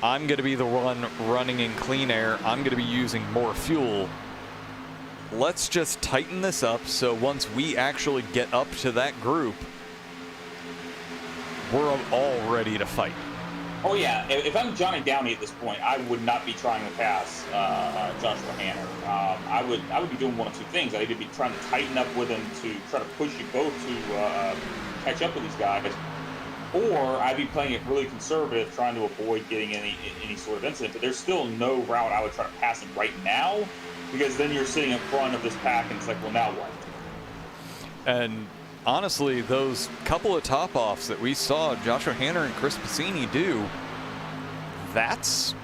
I'm going to be the one running in clean air. I'm going to be using more fuel. Let's just tighten this up so once we actually get up to that group, we're all ready to fight. Oh yeah, if I'm Johnny Downey at this point, I would not be trying to pass Joshua Hanner. I would be doing one of two things. I'd either be trying to tighten up with him to try to push you both to catch up with these guys, or I'd be playing it really conservative, trying to avoid getting any sort of incident. But there's still no route I would try to pass him right now, because then you're sitting in front of this pack and it's like, well, now what? And honestly, those couple of top-offs that we saw Joshua Hanner and Chris Passini do, that's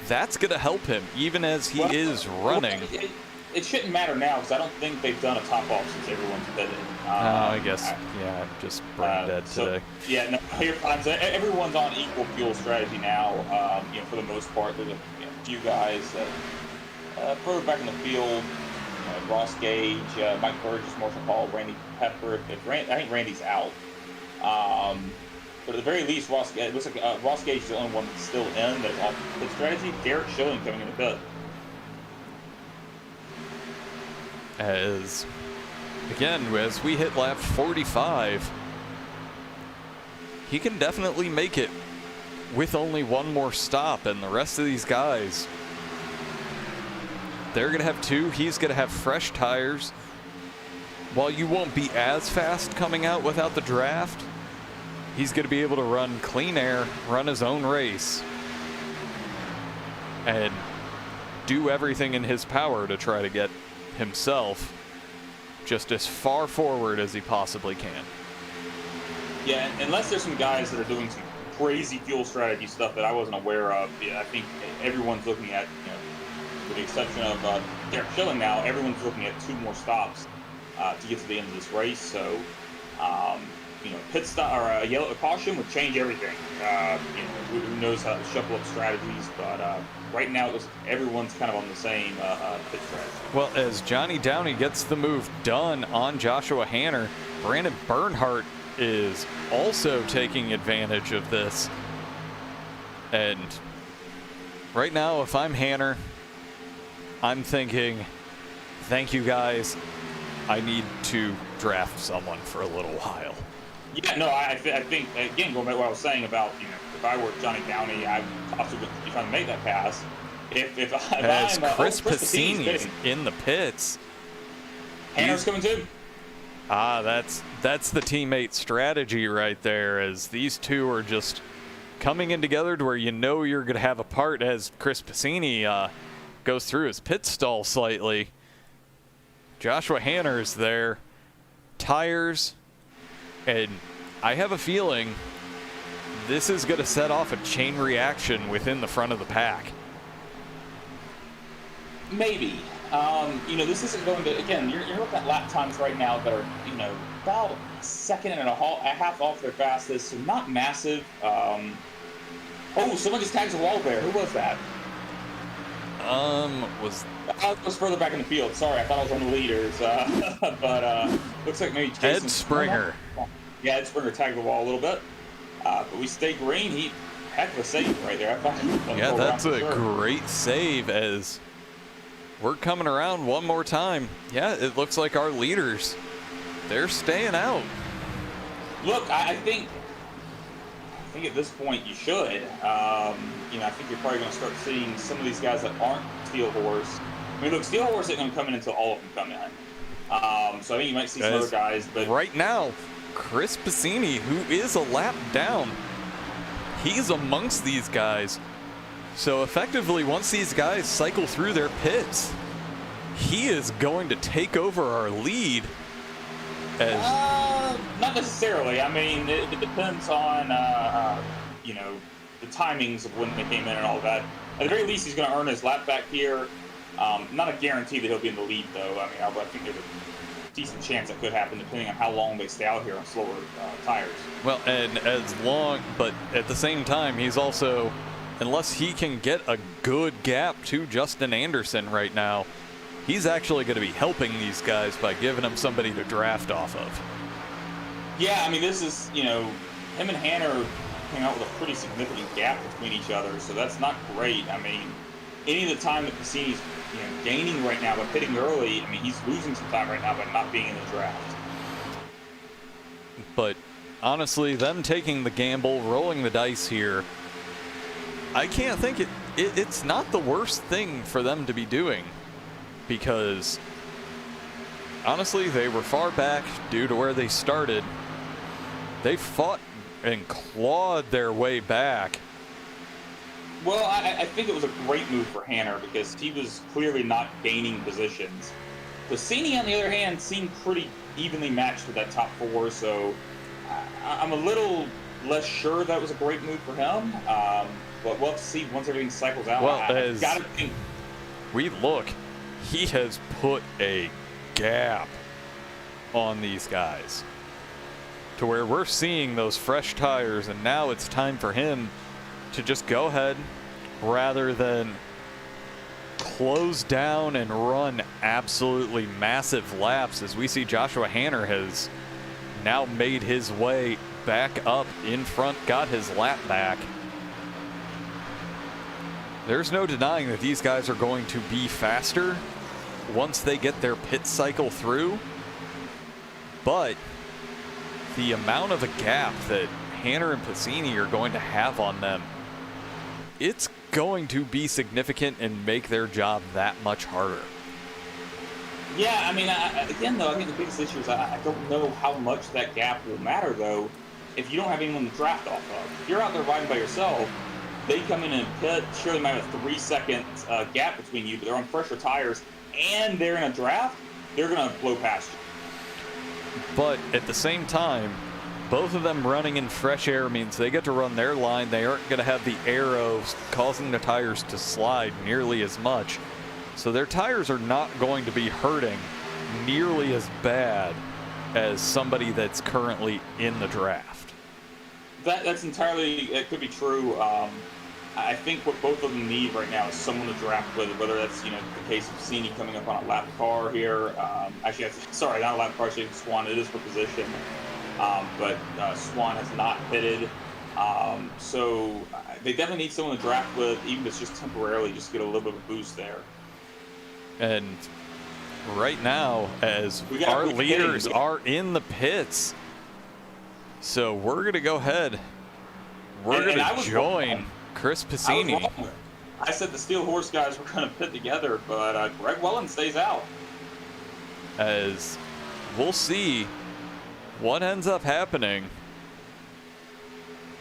going to help him, even as he is running. It shouldn't matter now, because I don't think they've done a top-off since everyone's pitted. I guess, I'm just brain dead today. Yeah, no, you're fine. So everyone's on equal fuel strategy now, for the most part. There's a few guys further back in the field, Ross Gage, Mike Burgess, Marshall Hall, Randy Pepper. I think Randy's out. But at the very least, it looks like Ross Gage is the only one that's still in that's off pit strategy. Garrett Schilling coming in the pit. As we hit lap 45, he can definitely make it with only one more stop, and the rest of these guys, they're going to have 2. He's going to have fresh tires. While you won't be as fast coming out without the draft, he's going to be able to run clean air, run his own race, and do everything in his power to try to get himself just as far forward as he possibly can. Yeah, unless there's some guys that are doing some crazy fuel strategy stuff that I wasn't aware of. Yeah, I think everyone's looking at, with the exception of Garrett Schilling now, everyone's looking at 2 more stops to get to the end of this race. So, pit stop or a yellow caution would change everything. Who knows how to shuffle up strategies, but right now everyone's kind of on the same pit strategy. Well, as Johnny Downey gets the move done on Joshua Hanner, Brandon Bernhardt is also taking advantage of this. And right now, if I'm Hanner, I'm thinking, thank you guys. I need to draft someone for a little while. Yeah, no, I think, again, going back to what I was saying about, if I were Johnny Downey, I possibly would be trying to make that pass. If I'm Chris Passini's in the pits. Hanner's coming too. That's the teammate strategy right there, as these two are just coming in together to where you're going to have a part as Chris Passini goes through his pit stall slightly. Joshua Hanner's there, tires, and I have a feeling this is going to set off a chain reaction within the front of the pack. Maybe. This isn't going to, again, you're looking at lap times right now that are, about a second and a half off their fastest, so not massive. Someone just tags a wall there. Who was that? It was further back in the field. Sorry, I thought I was on the leaders. But looks like maybe Jason Ed Springer. Yeah, Ed Springer tagged the wall a little bit. But we stay green. Heck of a save right there. Yeah, that's a great save as we're coming around one more time. Yeah, it looks like our leaders, they're staying out. Look, I think at this point you should. I think you're probably going to start seeing some of these guys that aren't Steel Horse. I mean, look, Steel Horse isn't going to come in until all of them come in. So I think you might see some other guys. But right now, Chris Passini, who is a lap down, he's amongst these guys. So effectively, once these guys cycle through their pits, he is going to take over our lead. Not necessarily. I mean, it depends on the timings of when they came in and all that. At the very least, he's going to earn his lap back here. Not a guarantee that he'll be in the lead, though. I mean, I think there's a decent chance that could happen depending on how long they stay out here on slower tires. Well, and but at the same time, he's also, unless he can get a good gap to Justin Anderson right now, he's actually going to be helping these guys by giving them somebody to draft off of. Yeah, I mean, this is, him and Hanner came out with a pretty significant gap between each other, so that's not great. I mean, any of the time that Cassini's gaining right now by pitting early, I mean, he's losing some time right now by not being in the draft. But honestly, them taking the gamble, rolling the dice here, I can't think it's not the worst thing for them to be doing, because honestly, they were far back due to where they started. They fought and clawed their way back. Well, I think it was a great move for Hanner because he was clearly not gaining positions. Cassini, on the other hand, seemed pretty evenly matched with that top four, so I'm a little less sure that was a great move for him. But we'll have to see once everything cycles out. Well, as we look, he has put a gap on these guys to where we're seeing those fresh tires, and now it's time for him to just go ahead rather than close down and run absolutely massive laps, as we see Joshua Hanner has now made his way back up in front, got his lap back. There's no denying that these guys are going to be faster once they get their pit cycle through, but the amount of a gap that Hanner and Passini are going to have on them, it's going to be significant and make their job that much harder. Yeah, I mean, again, though, I think the biggest issue is I don't know how much that gap will matter, though, if you don't have anyone to draft off of. If you're out there riding by yourself, they come in and pit, sure, they might have a 3-second gap between you, but they're on fresher tires, and they're in a draft, they're going to blow past you. But at the same time, both of them running in fresh air means they get to run their line. They aren't going to have the arrows causing the tires to slide nearly as much. So their tires are not going to be hurting nearly as bad as somebody that's currently in the draft. That's entirely, it could be true. I think what both of them need right now is someone to draft with, whether that's, the case of Cini coming up on a lap car here. Actually, sorry, not a lap car, actually Swan, it is for position. But Swan has not pitted. So they definitely need someone to draft with, even if it's just temporarily, just to get a little bit of a boost there. And right now, as our leaders are in the pits, so we're going to go ahead. We're going to join Chris Piscini. I said the Steel Horse guys were going to pit together, but Greg Welland stays out. As we'll see what ends up happening,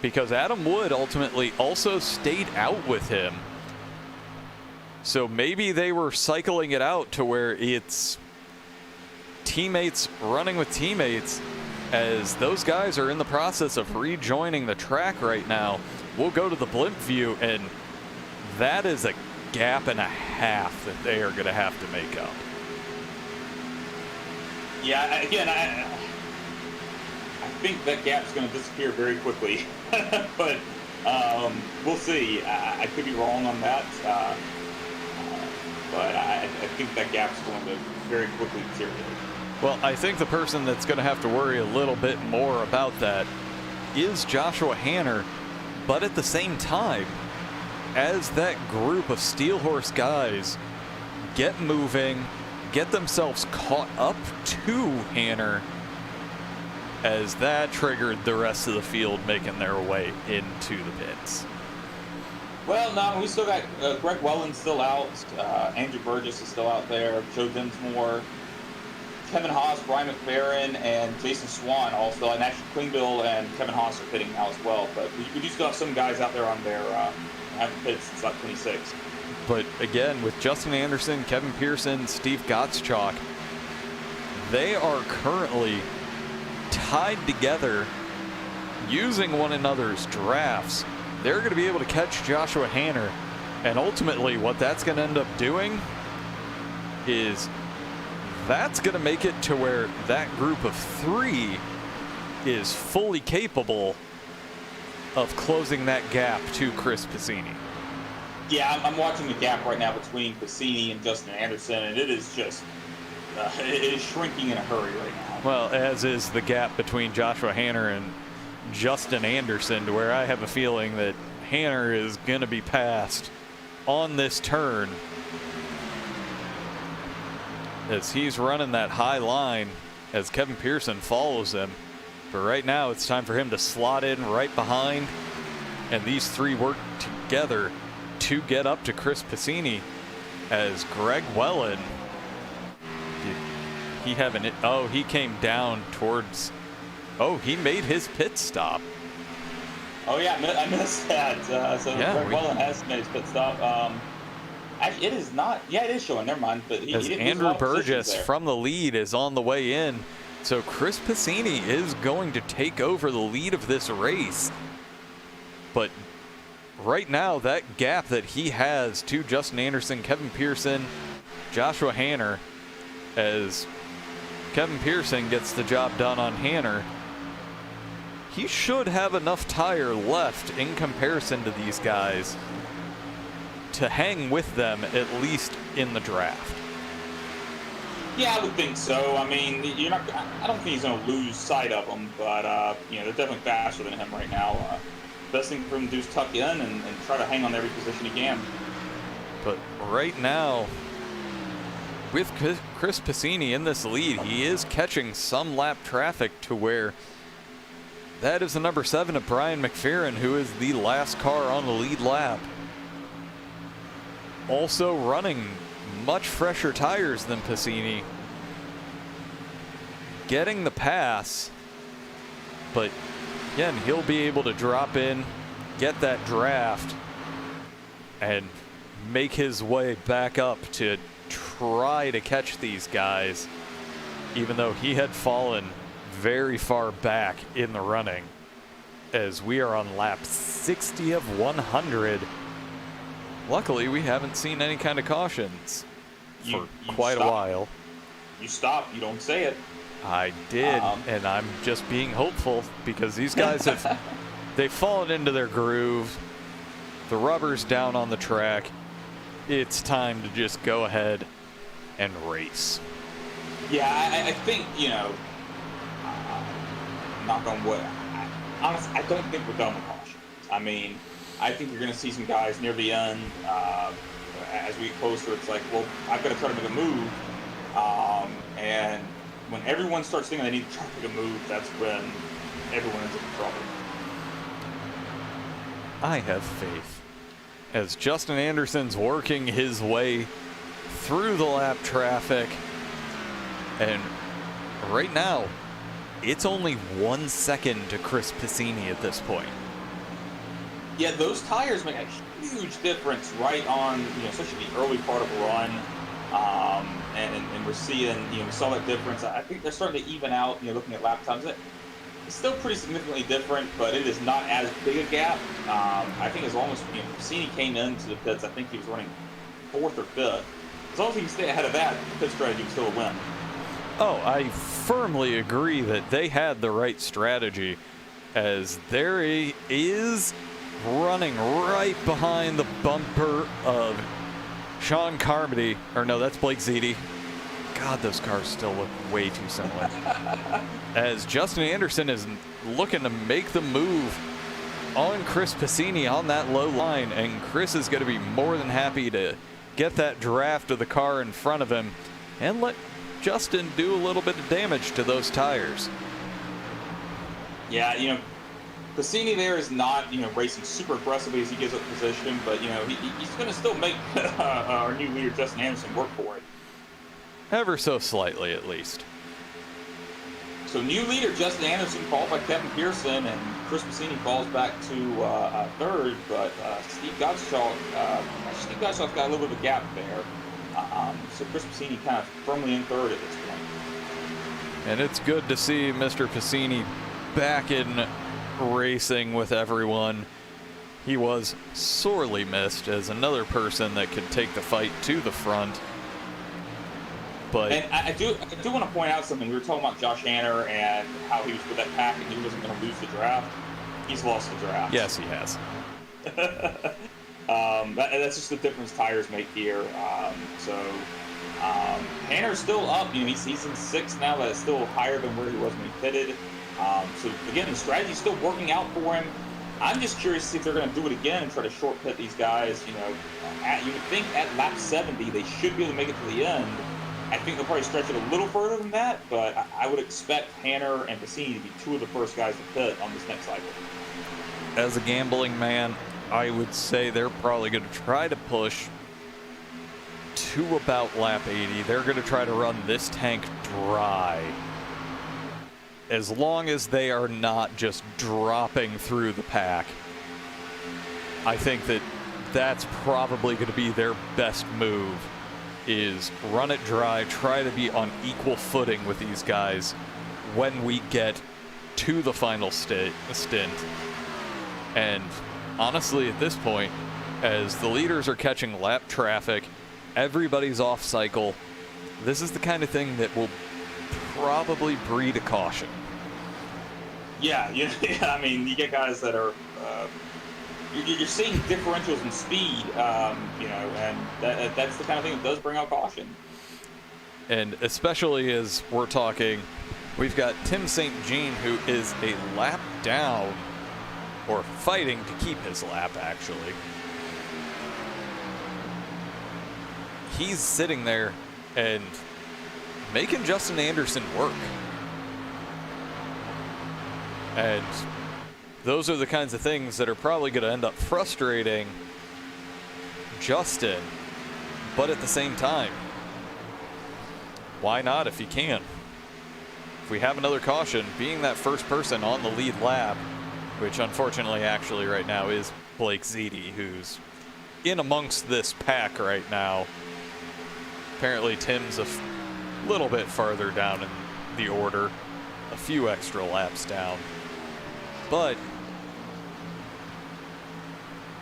because Adam Wood ultimately also stayed out with him. So maybe they were cycling it out to where it's teammates running with teammates, as those guys are in the process of rejoining the track right now. We'll go to the blimp view, and that is a gap and a half that they are going to have to make up. Yeah, again, I think that gap's going to disappear very quickly, but we'll see. I could be wrong on that, but I think that gap's going to very quickly deteriorate. Well, I think the person that's going to have to worry a little bit more about that is Joshua Hanner, but at the same time, as that group of Steel Horse guys get moving, get themselves caught up to Hanner, as that triggered the rest of the field making their way into the pits. Well, no, we still got Greg Welland still out, Andrew Burgess is still out there, Joe Dinsmore, Kevin Haas, Brian McFerrin, and Jason Swan all still, and actually Queenville and Kevin Haas are pitting now as well. But we do still have some guys out there on their haven't pitted since like 26. But again, with Justin Anderson, Kevin Pearson, Steve Gottschalk, they are currently tied together using one another's drafts. They're going to be able to catch Joshua Hanner, and ultimately what that's going to end up doing is that's going to make it to where that group of three is fully capable of closing that gap to Chris Piscini. Yeah, I'm watching the gap right now between Piscini and Justin Anderson, and it is just it is shrinking in a hurry right now. Well, as is the gap between Joshua Hanner and Justin Anderson, to where I have a feeling that Hanner is going to be passed on this turn, as he's running that high line as Kevin Pearson follows him. But right now it's time for him to slot in right behind, and these three work together to get up to Chris Piscini, as Greg Welland, he came down towards, he made his pit stop. Oh yeah, I missed that. So yeah, Greg Welland has made his pit stop. It is not. Yeah, it is showing. Never mind. But he didn't Andrew Burgess from the lead is on the way in. So Chris Piscini is going to take over the lead of this race. But right now, that gap that he has to Justin Anderson, Kevin Pearson, Joshua Hanner, as Kevin Pearson gets the job done on Hanner, he should have enough tire left in comparison to these guys to hang with them, at least in the draft. Yeah, I would think so. I mean, I don't think he's going to lose sight of them, but they're definitely faster than him right now. Best thing for him to do is tuck in and try to hang on every position he can. But right now, with Chris Piscini in this lead, he is catching some lap traffic to where that is the number 7 of Brian McFerrin, who is the last car on the lead lap. Also running much fresher tires than Piscini, getting the pass, but again, he'll be able to drop in, get that draft, and make his way back up to try to catch these guys, even though he had fallen very far back in the running, as we are on lap 60 of 100. Luckily, we haven't seen any kind of cautions for quite a while. You stop, you don't say it. I did, and I'm just being hopeful because these guys they've fallen into their groove. The rubber's down on the track. It's time to just go ahead and race. Yeah, I think, knock on wood, honestly, I don't think we're done with caution. I mean, I think you're going to see some guys near the end. As we get closer, it's like, well, I've got to try to make a move. And when everyone starts thinking they need to try to make a move, that's when everyone ends up in trouble. I have faith. As Justin Anderson's working his way through the lap traffic, and right now, it's only 1 second to Chris Piscini at this point. Yeah, those tires make a huge difference right on, especially the early part of the run. And we're seeing, we saw that difference. I think they're starting to even out, looking at lap times. It's still pretty significantly different, but it is not as big a gap. I think as long as, Piscini came into the pits, I think he was running 4th or 5th. As long as he can stay ahead of that, the pit strategy was still a win. Oh, I firmly agree that they had the right strategy, as there he is running right behind the bumper of Sean Carmody. Or no, that's Blake Ziti. God, those cars still look way too similar. As Justin Anderson is looking to make the move on Chris Piscini on that low line, and Chris is going to be more than happy to get that draft of the car in front of him and let Justin do a little bit of damage to those tires. Yeah, Piscini there is not, racing super aggressively as he gives up position, but, he's going to still make our new leader, Justin Anderson, work for it. Ever so slightly, at least. So new leader, Justin Anderson, followed by Kevin Pearson, and Chris Piscini falls back to 3rd, but Steve Godshaw's got a little bit of a gap there. So Chris Piscini kind of firmly in 3rd at this point. And it's good to see Mr. Piscini back in racing with everyone. He was sorely missed as another person that could take the fight to the front. But and I do want to point out something. We were talking about Josh Hanner and how he was with that pack and he wasn't going to lose the draft. He's lost the draft. Yes, he has. That's just the difference tires make here. Hanner's still up. He's in 6th now. That's still higher than where he was when he pitted. So again, the strategy's still working out for him. I'm just curious to see if they're going to do it again and try to short pit these guys. You would think at lap 70 they should be able to make it to the end. I think they'll probably stretch it a little further than that, but I would expect Hanner and Piscini to be 2 of the first guys to pit on this next cycle. As a gambling man, I would say they're probably going to try to push to about lap 80. They're going to try to run this tank dry, as long as they are not just dropping through the pack. I think that that's probably going to be their best move, is run it dry, try to be on equal footing with these guys when we get to the final stint. And honestly, at this point, as the leaders are catching lap traffic, everybody's off cycle, this is the kind of thing that will probably breed a caution. Yeah, I mean, you get guys that are, you're seeing differentials in speed, and that's the kind of thing that does bring out caution. And especially as we're talking, we've got Tim St. Jean, who is a lap down, or fighting to keep his lap, actually. He's sitting there and making Justin Anderson work. And those are the kinds of things that are probably going to end up frustrating Justin. But at the same time, why not if you can? If we have another caution, being that first person on the lead lap, which unfortunately actually right now is Blake Ziti, who's in amongst this pack right now. Apparently Tim's a little bit farther down in the order, a few extra laps down. But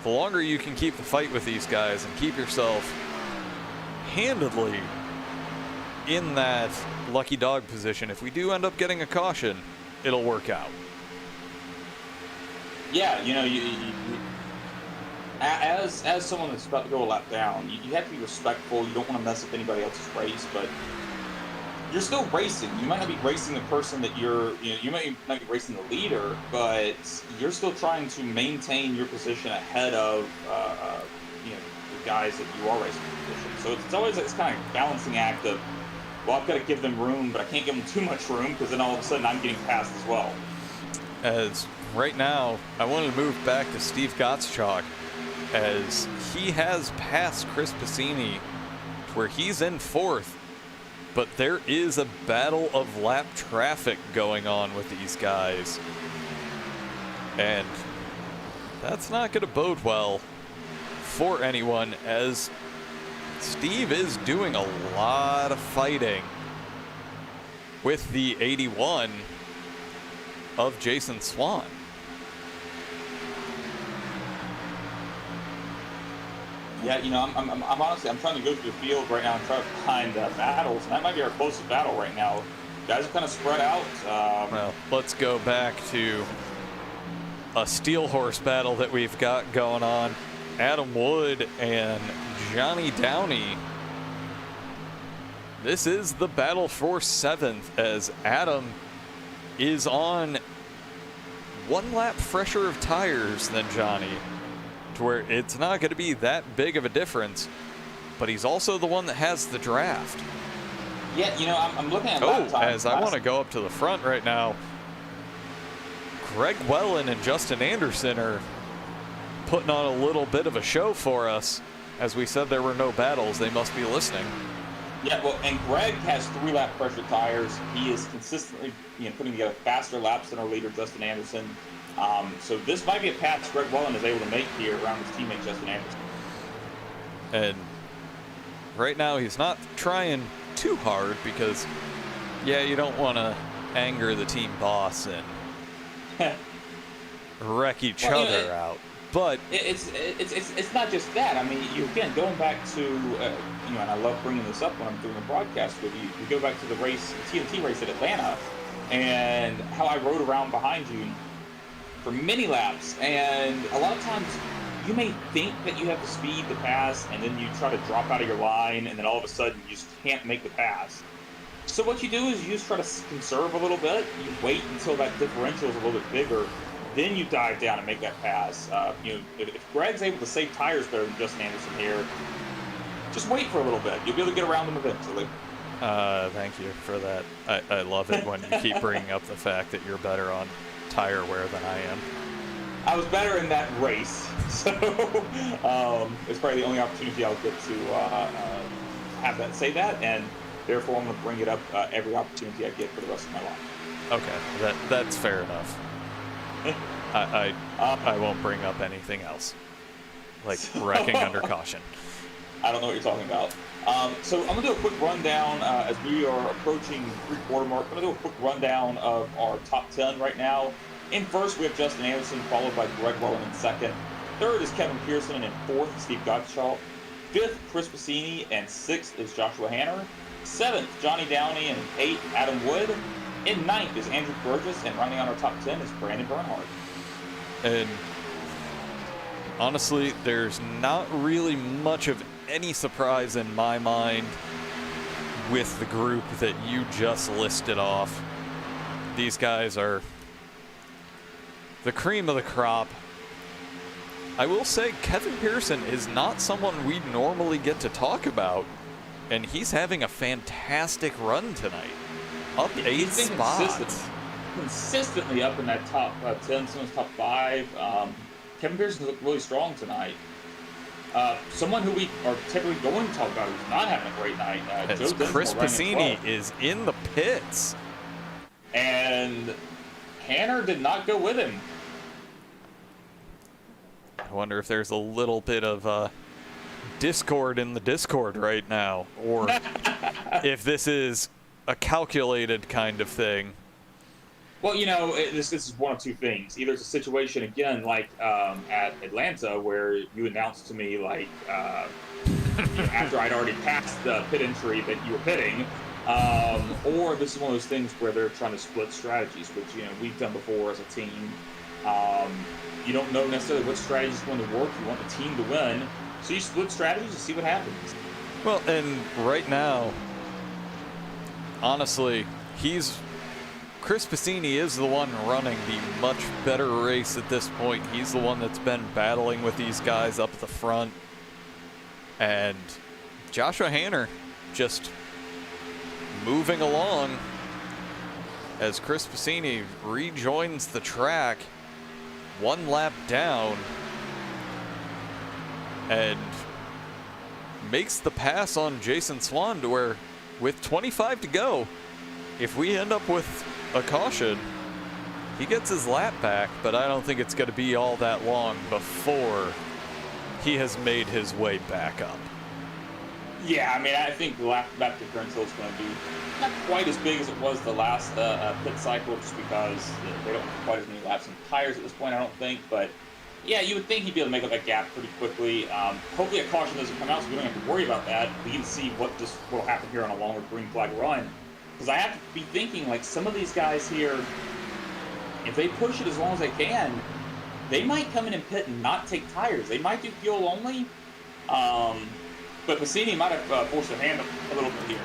the longer you can keep the fight with these guys and keep yourself handedly in that lucky dog position. If we do end up getting a caution, it'll work out. Yeah, as someone that's about to go a lap down, you have to be respectful. You don't want to mess up anybody else's race, but you're still racing. You might not be racing the person that you might not be racing the leader, but you're still trying to maintain your position ahead of the guys that you are racing in position. So it's always this kind of balancing act of, well, I've got to give them room, but I can't give them too much room because then all of a sudden I'm getting passed as well. As right now, I wanted to move back to Steve Gottschalk, as he has passed Chris Piscini to where he's in 4th, but there is a battle of lap traffic going on with these guys. And that's not going to bode well for anyone, as Steve is doing a lot of fighting with the 81 of Jason Swan. Yeah, I'm honestly, I'm trying to go through the field right now and try to find battles, and that might be our closest battle right now. Guys are kind of spread out. Well, let's go back to a steel horse battle that we've got going on. Adam Wood and Johnny Downey. This is the battle for 7th, as Adam is on 1 lap fresher of tires than Johnny, to where it's not going to be that big of a difference, but he's also the one that has the draft. Yeah, I'm looking at lap time. As I want to go up to the front right now, Greg Wellen and Justin Anderson are putting on a little bit of a show for us. As we said, there were no battles. They must be listening. Yeah, well, and Greg has 3 lap pressure tires. He is consistently putting together faster laps than our leader, Justin Anderson. So this might be a path Greg Wellen is able to make here around his teammate, Justin Anderson. And right now, he's not trying too hard because, yeah, you don't want to anger the team boss and wreck each other out. But it's not just that. I mean, again, going back to and I love bringing this up when I'm doing a broadcast with you. You go back to the race, the TNT race at Atlanta, and how I rode around behind you for many laps. And a lot of times, you may think that you have the speed to pass, and then you try to drop out of your line, and then all of a sudden you just can't make the pass. So what you do is you just try to conserve a little bit. You wait until that differential is a little bit bigger. Then you dive down and make that pass. If Greg's able to save tires better than Justin Anderson here, just wait for a little bit. You'll be able to get around them eventually. Thank you for that. I love it when you keep bringing up the fact that you're better on tire wear than I am. I was better in that race, so it's probably the only opportunity I'll get to have that say that, and therefore I'm going to bring it up every opportunity I get for the rest of my life. Okay, that's fair enough. I won't bring up anything else, like wrecking under caution. I don't know what you're talking about. So I'm going to do a quick rundown as we are approaching the 3/4 mark. I'm going to do a quick rundown of our top 10 right now. In first, we have Justin Anderson, followed by Greg Wellen in second. Third is Kevin Pearson, and in fourth, Steve Gottschalk. Fifth, Chris Piscini, and sixth is Joshua Hanner. Seventh, Johnny Downey, and in eighth, Adam Wood. In ninth is Andrew Burgess, and rounding on our top 10 is Brandon Bernhardt. And honestly, there's not really much of any surprise in my mind with the group that you just listed off. These guys are the cream of the crop. I will say Kevin Pearson is not someone we normally get to talk about, and he's having a fantastic run tonight. Up 8 spots. Consistently up in that top 10, someone's top 5. Kevin Pearson looked really strong tonight. Someone who we are typically going to talk about who's not having a great night. Chris Piscini is in the pits. And Hanner did not go with him. I wonder if there's a little bit of discord in the Discord right now, or if this is a calculated kind of thing. Well, this is one of two things. Either it's a situation, again, like at Atlanta, where you announced to me, like, after I'd already passed the pit entry that you were pitting, Or this is one of those things where they're trying to split strategies, which we've done before as a team. You don't know necessarily what strategy is going to work. You want the team to win, so you split strategies and see what happens. Well, and right now, honestly, Chris Piscini is the one running the much better race at this point. He's the one that's been battling with these guys up at the front. And Joshua Hanner just moving along as Chris Piscini rejoins the track, one lap down, and makes the pass on Jason Swan to where, with 25 to go, if we end up with a caution, he gets his lap back, but I don't think it's going to be all that long before he has made his way back up. Yeah, I mean, I think the lap differential is going to be not quite as big as it was the last pit cycle, just because they don't have quite as many laps and tires at this point, I don't think. But yeah, you would think he'd be able to make up that gap pretty quickly. Hopefully a caution doesn't come out, so we don't have to worry about that. We can see what will happen here on a longer green flag run. Because I have to be thinking, like, some of these guys here, if they push it as long as they can, they might come in and pit and not take tires. They might do fuel only. But Piscini might have forced their hand a little bit here.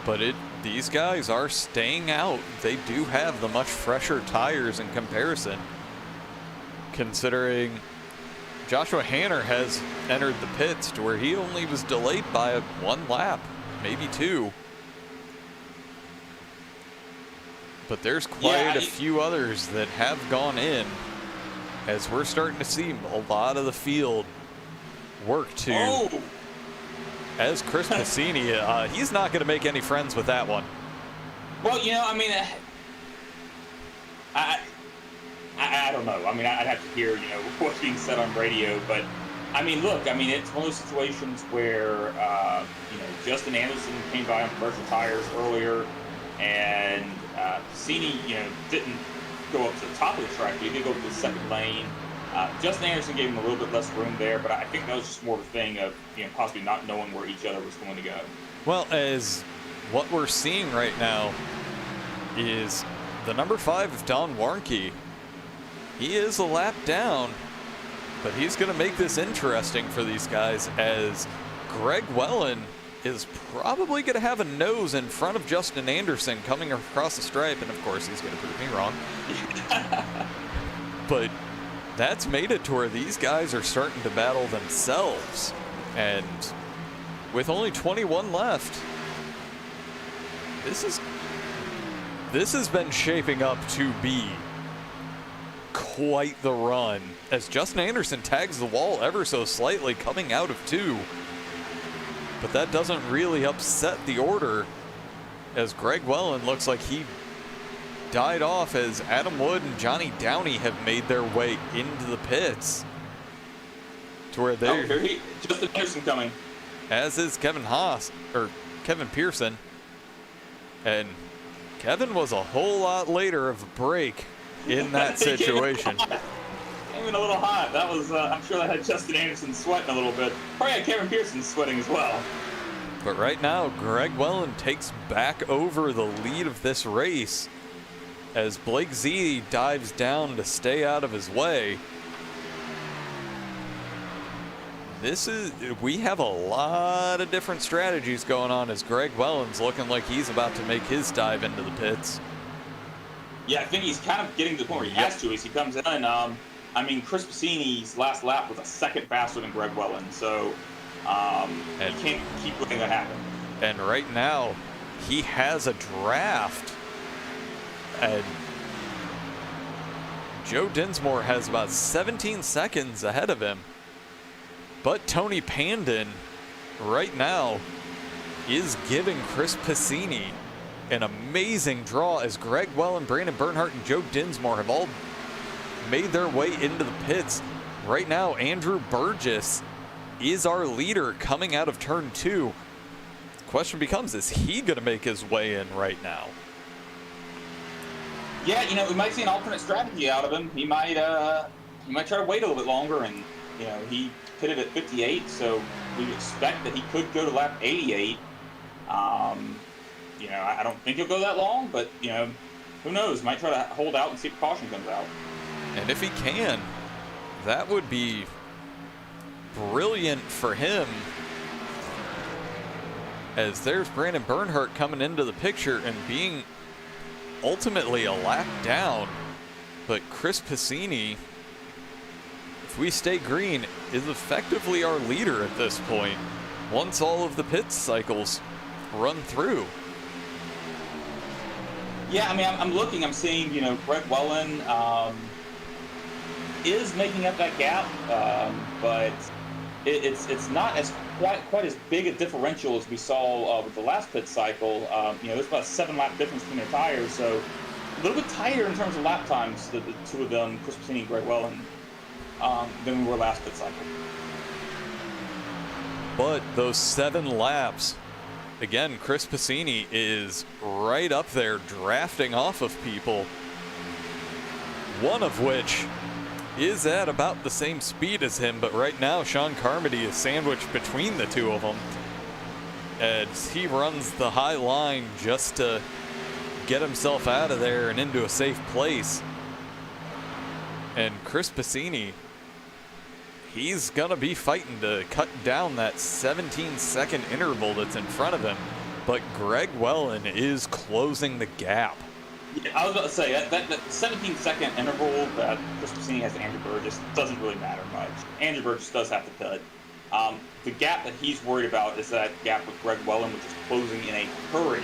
But these guys are staying out. They do have the much fresher tires in comparison, considering Joshua Hanner has entered the pits to where he only was delayed by one lap, maybe two. But there's quite a few others that have gone in, as we're starting to see a lot of the field work to, as Chris Piscini, he's not going to make any friends with that one. Well, I mean, I don't know. I mean, I'd have to hear, what's being said on radio, but I mean, look, I mean, it's one of those situations where, Justin Anderson came by on commercial tires earlier, and Piscini, didn't go up to the top of the track, but he did go to the second lane. Justin Anderson gave him a little bit less room there, but I think that was just more of a thing of possibly not knowing where each other was going to go. Well, as what we're seeing right now is the number 5 of Don Warnke. He is a lap down, but he's going to make this interesting for these guys, as Greg Wellen is probably going to have a nose in front of Justin Anderson coming across the stripe, and of course he's going to prove me wrong. But that's made it to where these guys are starting to battle themselves. And with only 21 left, this has been shaping up to be quite the run, as Justin Anderson tags the wall ever so slightly coming out of 2. But that doesn't really upset the order, as Greg Wellen looks like he died off, as Adam Wood and Johnny Downey have made their way into the pits, to where they're Justin Pearson coming, as is Kevin Pearson. And Kevin was a whole lot later of a break in that situation. Came in a little hot. That was I'm sure that had Justin Anderson sweating a little bit. Probably had Kevin Pearson sweating as well. But right now, Greg Wellen takes back over the lead of this race, as Blake Z dives down to stay out of his way. We have a lot of different strategies going on, as Greg Wellen's looking like he's about to make his dive into the pits. Yeah, I think he's kind of getting to the point where he has to as he comes in. I mean, Chris Piscini's last lap was a second faster than Greg Wellen, so you can't keep letting that happen. And right now, he has a draft. And Joe Dinsmore has about 17 seconds ahead of him. But Tony Pandon, right now, is giving Chris Piscini an amazing draw, as Greg Wellen, Brandon Bernhardt, and Joe Dinsmore have all made their way into the pits. Right now, Andrew Burgess is our leader coming out of turn 2. The question becomes, is he going to make his way in right now? Yeah, we might see an alternate strategy out of him. He might try to wait a little bit longer, and he pitted at 58, so we expect that he could go to lap 88. I don't think he'll go that long, but who knows? Might try to hold out and see if caution comes out. And if he can, that would be brilliant for him, as there's Brandon Bernhardt coming into the picture and being ultimately a lap down. But Chris Piscini, if we stay green, is effectively our leader at this point, once all of the pit cycles run through. Yeah, I mean, I'm seeing, Greg Welland is making up that gap, but it's not as quite as big a differential as we saw with the last pit cycle. There's about a 7-lap difference between their tires, so a little bit tighter in terms of lap times, the two of them, Chris Piscini and Greg Welland, than we were last pit cycle. But those 7 laps, again, Chris Piscini is right up there drafting off of people, one of which is at about the same speed as him, but right now Sean Carmody is sandwiched between the two of them as he runs the high line just to get himself out of there and into a safe place. And Chris Piscini, he's gonna be fighting to cut down that 17-second interval that's in front of him, but Greg Welland is closing the gap. Yeah, I was about to say, that 17-second interval that Chris Piscini has to Andrew Burgess doesn't really matter much. Andrew Burgess does have to pit. The gap that he's worried about is that gap with Greg Welland, which is closing in a hurry.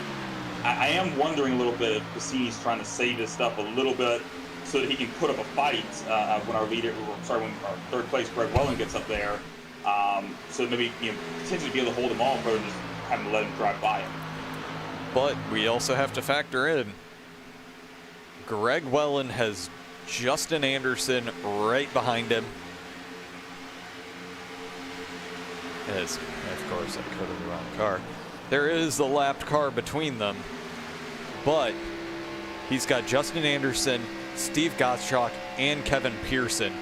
I am wondering a little bit if Piscini's trying to save his stuff a little bit so that he can put up a fight when our third place Greg Welland gets up there. So maybe potentially be able to hold him off rather than just having to let him drive by him. But we also have to factor in Greg Welland has Justin Anderson right behind him. As, of course, I could have the wrong car. There is a lapped car between them, but he's got Justin Anderson, Steve Gottschalk, and Kevin Pearson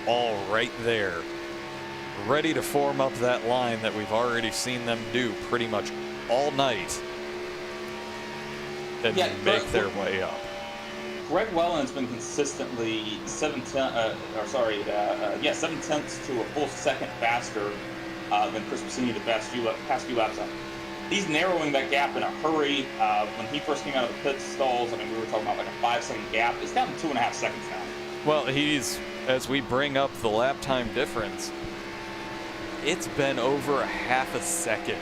all right there, ready to form up that line that we've already seen them do pretty much all night and make their way up. Greg Welland's been consistently 7 tenths to a full second faster than Chris Piscini the past few laps. He's narrowing that gap in a hurry. When he first came out of the pit stalls, we were talking about like a 5-second gap. It's down to 2.5 seconds now. Well, as we bring up the lap time difference, it's been over a half a second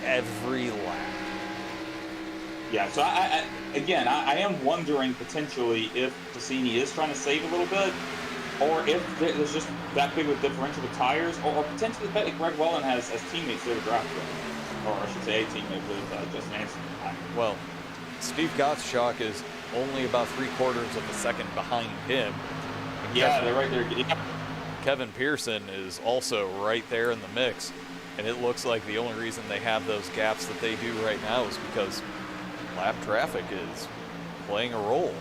every lap. Yeah, so I am wondering potentially if Piscini is trying to save a little bit, or if there's just that big of a differential with tires, or potentially the fact that Greg Welland has teammates there to draft with, or I should say a teammate with Justin Anderson. Well, Steve Gottschalk is only about 3/4 of a second behind him. Yeah, they're right there. Yeah. Kevin Pearson is also right there in the mix, and it looks like the only reason they have those gaps that they do right now is because lap traffic is playing a role.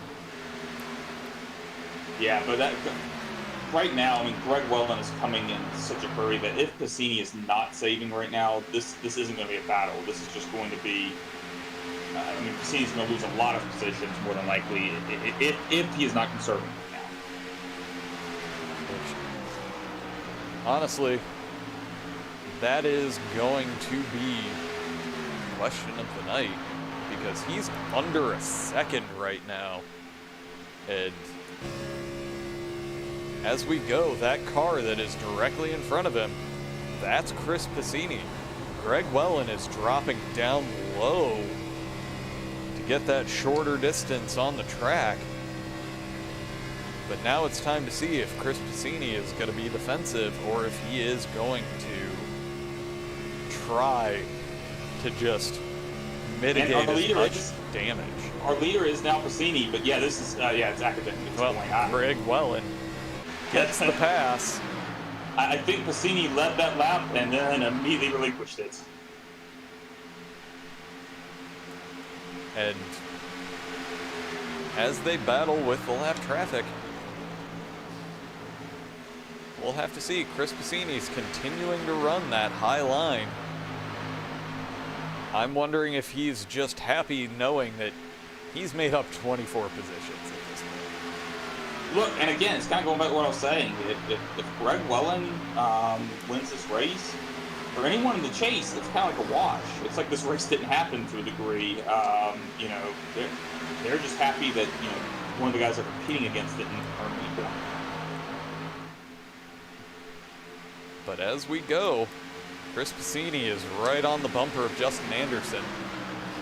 Yeah, but right now, Greg Welland is coming in such a hurry that if Piscini is not saving right now, this isn't going to be a battle. This is just going to be. Piscini's going to lose a lot of positions more than likely if he is not conserving right now. Honestly, that is going to be the question of the night, because he's under a second right now. And as we go, that car that is directly in front of him, that's Chris Piscini. Greg Welland is dropping down low to get that shorter distance on the track. But now it's time to see if Chris Piscini is going to be defensive or if he is going to try to just mitigate as much damage. Our leader is now Piscini, but this is it's academic. Well, Greg Welland gets the pass. I think Piscini led that lap and then immediately relinquished it. And as they battle with the lap traffic, we'll have to see. Chris Piscini's continuing to run that high line. I'm wondering if he's just happy knowing that he's made up 24 positions at this point. Look, and again, it's kind of going back to what I was saying. If Greg Welland wins this race, for anyone in the chase, it's kind of like a wash. It's like this race didn't happen to a degree. You know, they're just happy that, you know, one of the guys they're competing against didn't earn any points. But as we go, Chris Piscini is right on the bumper of Justin Anderson.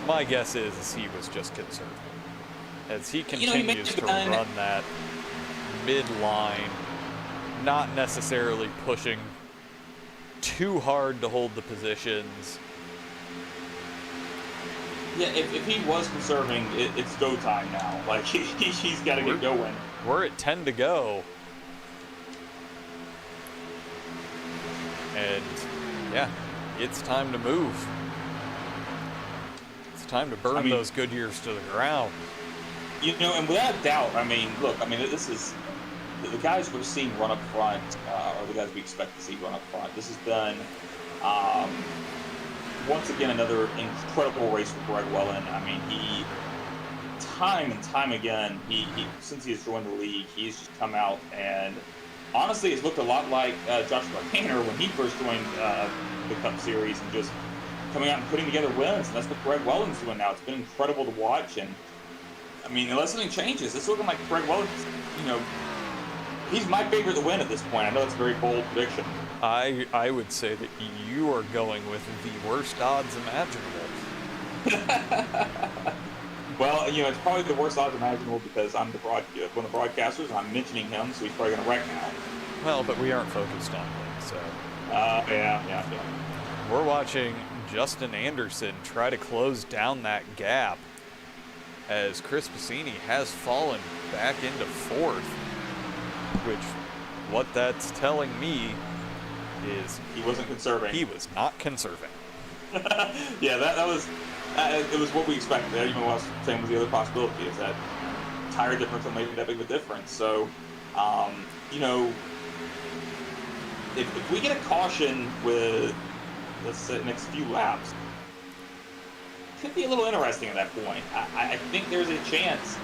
My guess is he was just concerned. As he continues to run that mid-line, not necessarily pushing too hard to hold the positions. Yeah, if he was conserving, it's go time now. Like, he's got to get going. We're at 10 to go. And, yeah, it's time to move. It's time to burn those Goodyears to the ground. You know, and without doubt, I mean, look, I mean, this is the guys we're seeing run up front, are the guys we expect to see run up front. This has been, once again, another incredible race for Greg Welland. I mean, he, time and time again, he since he has joined the league, he's just come out and, honestly, it's looked a lot like Joshua Tanner when he first joined the Cup Series, and just coming out and putting together wins. And that's what Greg Welland's doing now. It's been incredible to watch. And, I mean, unless something changes, it's looking like Greg Welland, you know, he's my favorite to win at this point. I know it's a very bold prediction. I would say that you are going with the worst odds imaginable. Well, you know, it's probably the worst odds imaginable because I'm one of the broadcasters, and I'm mentioning him, so he's probably going to wreck now. Well, but we aren't focused on him, so. Yeah. We're watching Justin Anderson try to close down that gap as Chris Piscini has fallen back into fourth, which what that's telling me is he wasn't conserving. He was not conserving. Yeah, that was it was what we expected. Even what I was saying was the other possibility is that tire difference will make that big of a difference. So, you know, if we get a caution with, let's say, the next few laps, it could be a little interesting at that point. I think there's a chance.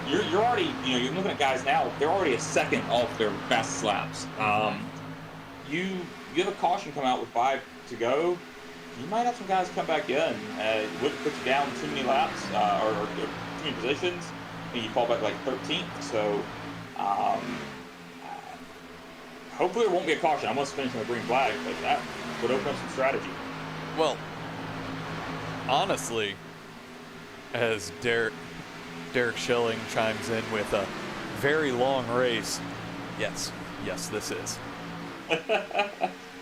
You're already, you know, you're looking at guys now, they're already a second off their fastest laps. You have a caution come out with 5 to go, you might have some guys come back in. It wouldn't put you down too many laps or too many positions, and you fall back like 13th. So hopefully there won't be a caution. I must finish my green flag, but that would open up some strategy. Well, honestly, as Derek Schilling chimes in with a very long race, yes, this is.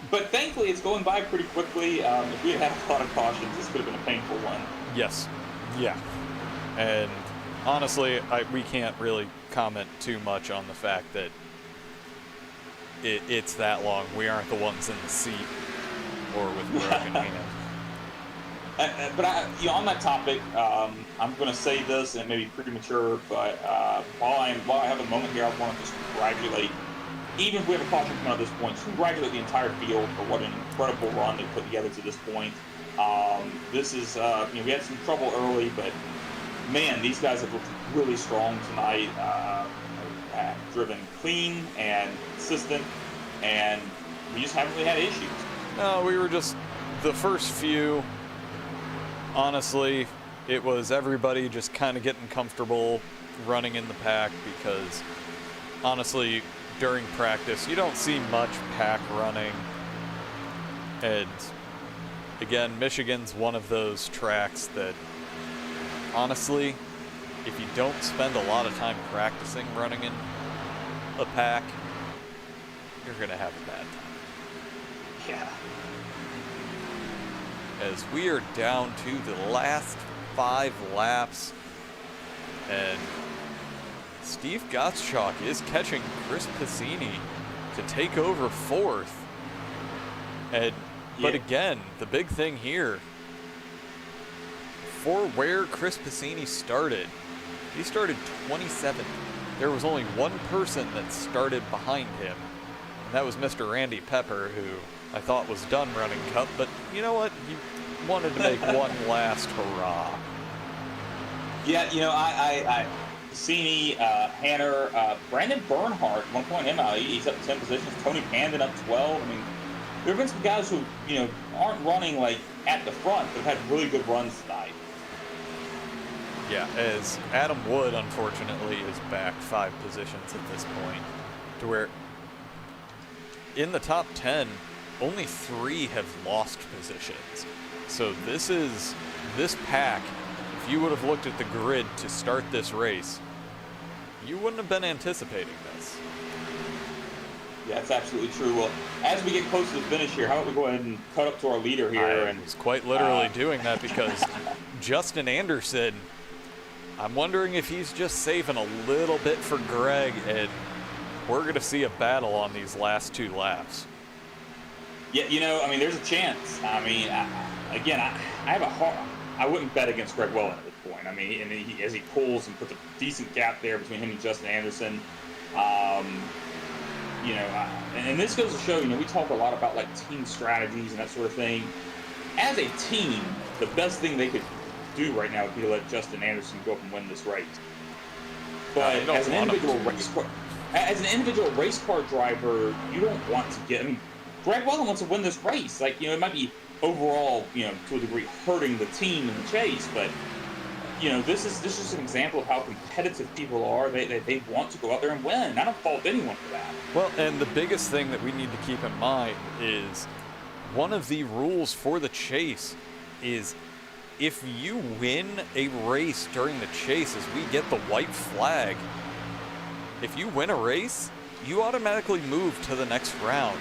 But thankfully, it's going by pretty quickly. If we had a lot of cautions, this could have been a painful one. Yes. Yeah. And honestly, we can't really comment too much on the fact that it's that long. We aren't the ones in the seat or with broken hands. But you know, on that topic, I'm going to say this, and it may be premature, but while I have a moment here, I want to just congratulate. Even if we have a caution coming out at this point, just congratulate the entire field for what an incredible run they put together to this point. This is, you know, we had some trouble early, but man, these guys have looked really strong tonight. Driven clean and consistent, and we just haven't really had issues. No, we were just the first few. Honestly, it was everybody just kind of getting comfortable running in the pack because, honestly, during practice, you don't see much pack running. And again, Michigan's one of those tracks that, honestly, if you don't spend a lot of time practicing running in a pack, you're going to have a bad time. Yeah. As we are down to the last 5 laps, and Steve Gottschalk is catching Chris Piscini to take over 4th. But again, the big thing here, for where Chris Piscini started, he started 27th. There was only one person that started behind him, and that was Mr. Randy Pepper, who I thought was done running Cup, but you know what? wanted to make one last hurrah. Yeah, I Cassini, Hanner, Brandon Bernhardt, 1 point him out. He's up 10 positions. Tony Pandon up 12. I mean, there have been some guys who, aren't running like at the front, but have had really good runs tonight. Yeah, as Adam Wood, unfortunately, is back 5 positions at this point, to where in the top 10, only 3 have lost positions. So this pack, if you would have looked at the grid to start this race, you wouldn't have been anticipating this. Yeah, it's absolutely true. Well, as we get close to the finish here, how about we go ahead and cut up to our leader here? I was quite literally doing that because Justin Anderson, I'm wondering if he's just saving a little bit for Greg, and we're going to see a battle on these last 2 laps. Yeah, there's a chance. I wouldn't bet against Greg Welland at this point. And as he pulls and puts a decent gap there between him and Justin Anderson, and this goes to show, we talk a lot about like team strategies and that sort of thing. As a team, the best thing they could do right now would be to let Justin Anderson go up and win this race. But as an individual race car driver, you don't want to get. Greg Welland wants to win this race. It might be overall, to a degree, hurting the team in the chase, but this is just an example of how competitive people are. They want to go out there and win. I don't fault anyone for that. Well, and the biggest thing that we need to keep in mind is one of the rules for the chase is if you win a race during the chase as we get the white flag, if you win a race, you automatically move to the next round.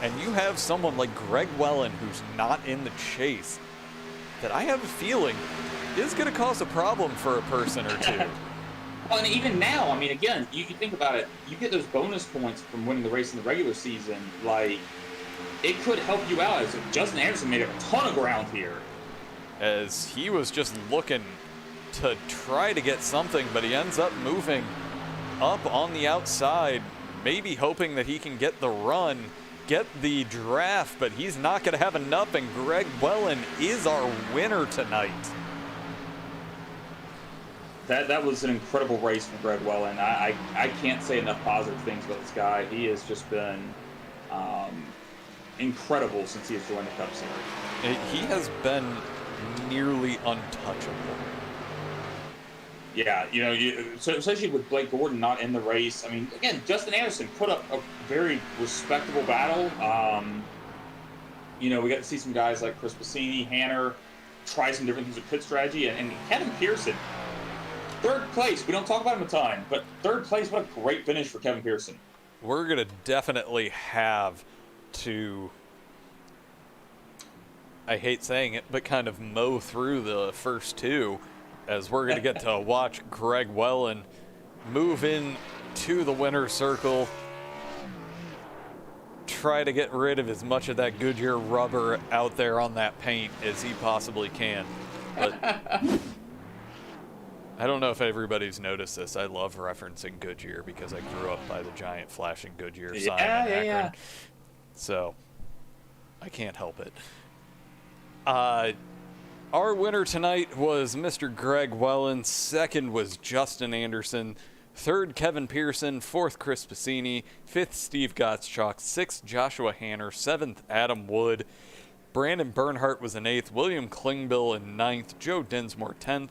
And you have someone like Greg Welland who's not in the chase that I have a feeling is going to cause a problem for a person or two. Well, and even now, again, you think about it, you get those bonus points from winning the race in the regular season. It could help you out as if Justin Anderson made a ton of ground here. As he was just looking to try to get something, but he ends up moving up on the outside, maybe hoping that he can get the run, get the draft, but he's not going to have enough, and Greg Welland is our winner tonight. That was an incredible race from Greg Welland. I can't say enough positive things about this guy. He has just been incredible since he has joined the Cup Series. He has been nearly untouchable. Yeah, so especially with Blake Gordon not in the race. Again, Justin Anderson put up a very respectable battle. We got to see some guys like Chris Bassini, Hanner, try some different things with pit strategy, and Kevin Pearson. 3rd place. We don't talk about him a ton, but 3rd place, what a great finish for Kevin Pearson. We're going to definitely have to, I hate saying it, but kind of mow through the first 2, as we're going to get to watch Greg Welland move in to the winner's circle, try to get rid of as much of that Goodyear rubber out there on that paint as he possibly can. But I don't know if everybody's noticed this. I love referencing Goodyear because I grew up by the giant flashing Goodyear sign in Akron. Yeah. So I can't help it. Our winner tonight was Mr. Greg Welland. 2nd was Justin Anderson. 3rd, Kevin Pearson. 4th, Chris Bassini. 5th, Steve Gottschalk. 6th, Joshua Hanner. 7th, Adam Wood. Brandon Bernhardt was in 8th. William Klingbill in 9th. Joe Dinsmore 10th.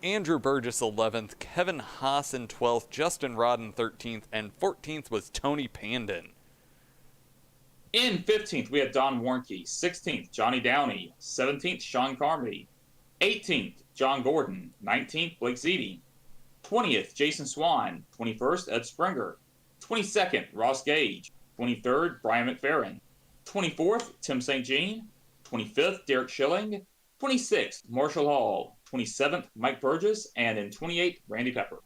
Andrew Burgess 11th. Kevin Haas in 12th. Justin Rodden 13th. And 14th was Tony Pandon. In 15th, we had Don Warnke. 16th, Johnny Downey. 17th, Sean Carmody. 18th, John Gordon. 19th, Blake Zeedy. 20th, Jason Swan. 21st, Ed Springer. 22nd, Ross Gage. 23rd, Brian McFerrin. 24th, Tim St. Jean. 25th, Derek Schilling. 26th, Marshall Hall. 27th, Mike Burgess. And in 28th, Randy Pepper.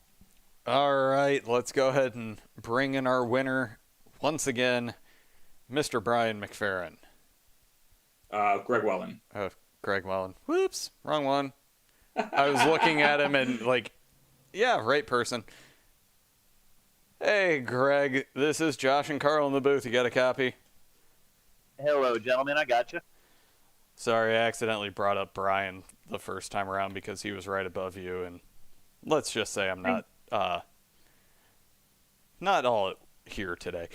All right, let's go ahead and bring in our winner once again, Mr. Brian McFerrin. Greg Welland. Oh, Greg Welland. Whoops, wrong one. I was looking at him and yeah, right person. Hey, Greg, this is Josh and Carl in the booth. You got a copy? Hello, gentlemen. I got you. Sorry, I accidentally brought up Brian the first time around because he was right above you, and let's just say I'm not all here today.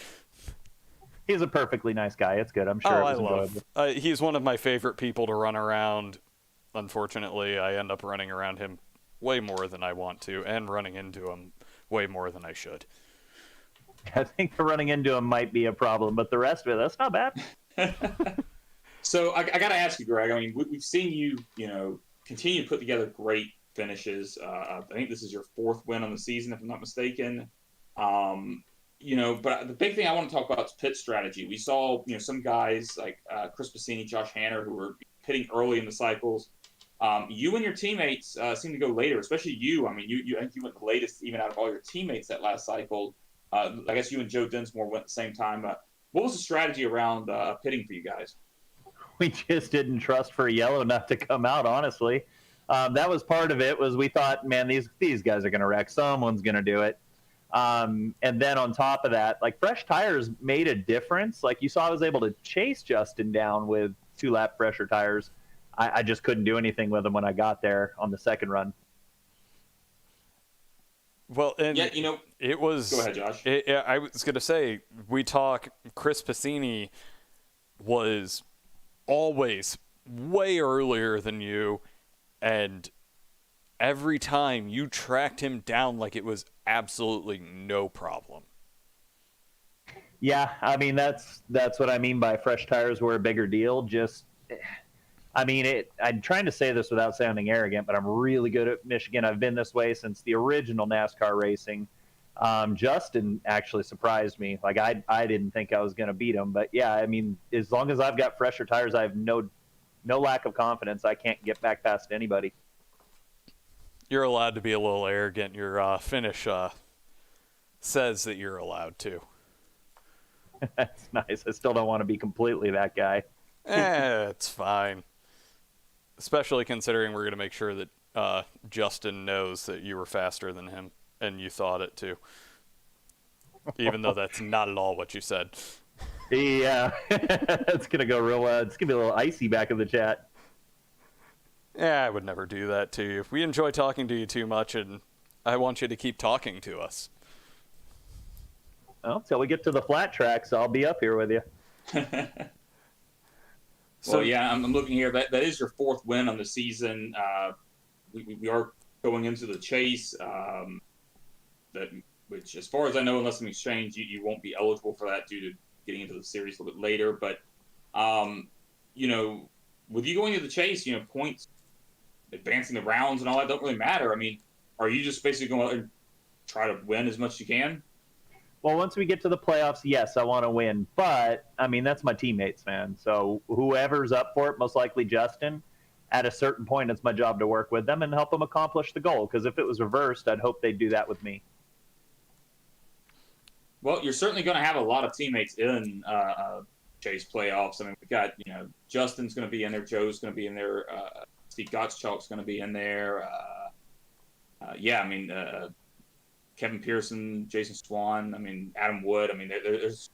He's a perfectly nice guy. It's good. I'm sure it was enjoyable. He's one of my favorite people to run around. Unfortunately, I end up running around him way more than I want to, and running into him way more than I should. I think the running into him might be a problem, but the rest of it, that's not bad. So I got to ask you, Greg. I mean, we've seen you, continue to put together great finishes. I think this is your 4th win on the season, if I'm not mistaken. But the big thing I want to talk about is pit strategy. We saw, some guys like Chris Passini, Josh Hanner, who were pitting early in the cycles. You and your teammates seem to go later, especially you. I mean, I think you went the latest even out of all your teammates that last cycle. I guess you and Joe Dinsmore went at the same time. What was the strategy around pitting for you guys? We just didn't trust for a yellow enough to come out, honestly. That was part of it. Was we thought, man, these guys are going to wreck. Someone's going to do it. And then on top of that, like, fresh tires made a difference. Like, you saw, I was able to chase Justin down with 2-lap fresher tires. I just couldn't do anything with them when I got there on the second run. Well, and yeah, it was. Go ahead, Josh. I was going to say, Chris Passini was always way earlier than you, and every time you tracked him down like it was absolutely no problem. Yeah, I mean, that's what I mean by fresh tires were a bigger deal. I'm trying to say this without sounding arrogant, but I'm really good at Michigan. I've been this way since the original NASCAR racing. Justin actually surprised me. Like, I didn't think I was going to beat him, but yeah, I mean, as long as I've got fresher tires, I have no lack of confidence. I can't get back past anybody. You're allowed to be a little arrogant. Your finish says that you're allowed to. That's nice. I still don't want to be completely that guy. It's fine. Especially considering we're going to make sure that Justin knows that you were faster than him, and you thought it too. Even though that's not at all what you said. Yeah, it's going to go real well. It's going to be a little icy back in the chat. Yeah, I would never do that to you. We enjoy talking to you too much, and I want you to keep talking to us. Well, till we get to the flat tracks, I'll be up here with you. So yeah, I'm looking here. That is your 4th win on the season. We are going into the chase. Which, as far as I know, unless something's changed, you won't be eligible for that due to getting into the series a little bit later. But with you going to the chase, points, advancing the rounds, and all that don't really matter. I mean, are you just basically going to try to win as much as you can? Well, once we get to the playoffs, yes, I want to win. But, I mean, that's my teammates, man. So whoever's up for it, most likely Justin, at a certain point, it's my job to work with them and help them accomplish the goal. Because if it was reversed, I'd hope they'd do that with me. Well, you're certainly going to have a lot of teammates in chase playoffs. I mean, we've got, Justin's going to be in there. Joe's going to be in there. Steve Gottschalk's going to be in there. Kevin Pearson, Jason Swan, Adam Wood. There's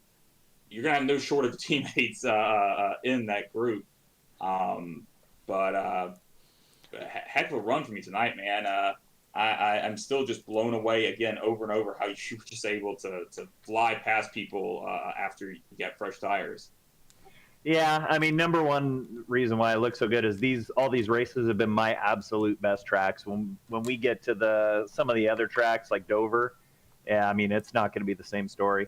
you're gonna have no shortage of teammates in that group. But heck of a run from you tonight, man. I'm still just blown away again over and over how you were just able to fly past people after you get fresh tires. Yeah, I mean, number one reason why I look so good is all these races have been my absolute best tracks. When we get to some of the other tracks like Dover, yeah, I mean, it's not going to be the same story.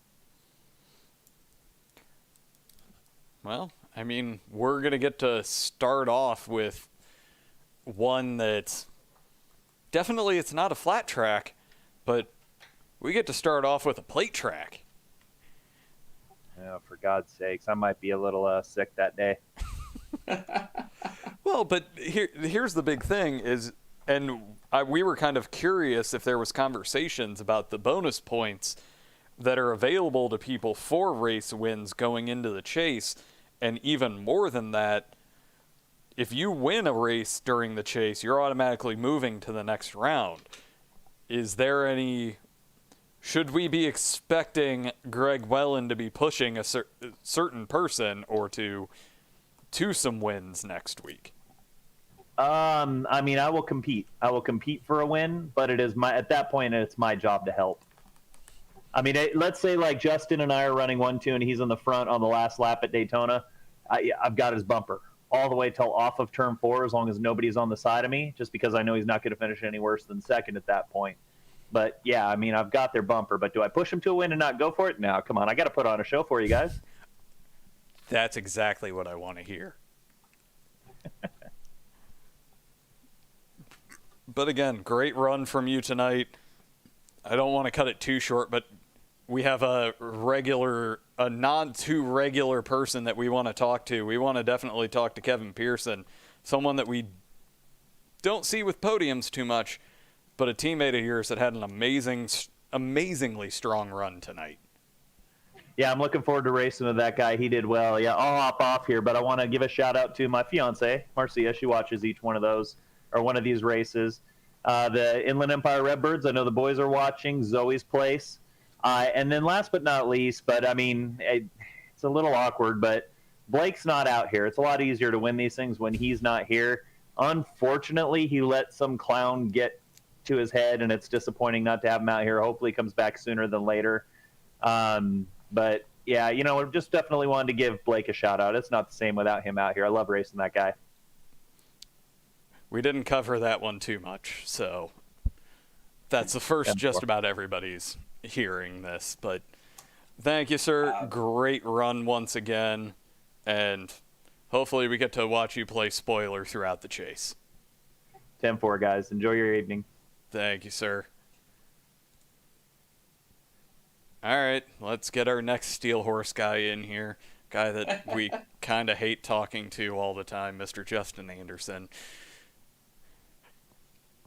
Well, I mean, we're going to get to start off with one that's definitely, it's not a flat track, but we get to start off with a plate track. Oh, for God's sakes, I might be a little sick that day. Well, but here's the big thing is, we were kind of curious if there was conversations about the bonus points that are available to people for race wins going into the chase, and even more than that, if you win a race during the chase, you're automatically moving to the next round. Is there any... Should we be expecting Greg Wellen to be pushing a certain person or to to some wins next week? I mean, I will compete. I will compete for a win, but at that point, it's my job to help. I mean, let's say like Justin and I are running 1-2 and he's on the front on the last lap at Daytona. I've got his bumper all the way till off of turn 4, as long as nobody's on the side of me, just because I know he's not going to finish any worse than second at that point. But yeah, I mean, I've got their bumper, but do I push them to a win and not go for it? No, come on. I got to put on a show for you guys. That's exactly what I want to hear. But again, great run from you tonight. I don't want to cut it too short, but we have a not too regular person that we want to talk to. We want to definitely talk to Kevin Pearson, someone that we don't see with podiums too much, but a teammate of yours that had an amazingly strong run tonight. Yeah, I'm looking forward to racing with that guy. He did well. Yeah, I'll hop off here, but I want to give a shout out to my fiance, Marcia. She watches each one of those, or one of these races. The Inland Empire Redbirds, I know the boys are watching. Zoe's place. And then last but not least, but I mean, it's a little awkward, but Blake's not out here. It's a lot easier to win these things when he's not here. Unfortunately, he let some clown get to his head, and it's disappointing not to have him out here. Hopefully he comes back sooner than later. But yeah, you know, just definitely wanted to give Blake a shout out. It's not the same without him out here. I love racing that guy. We didn't cover that one too much, so that's the first just about everybody's hearing this. But thank you, sir. Great run once again, and hopefully we get to watch you play spoiler throughout the chase. 10-4, guys. Enjoy your evening. Thank you, sir. All right, let's get our next Steel Horse guy in here. Guy that we kind of hate talking to all the time, Mr. Justin Anderson.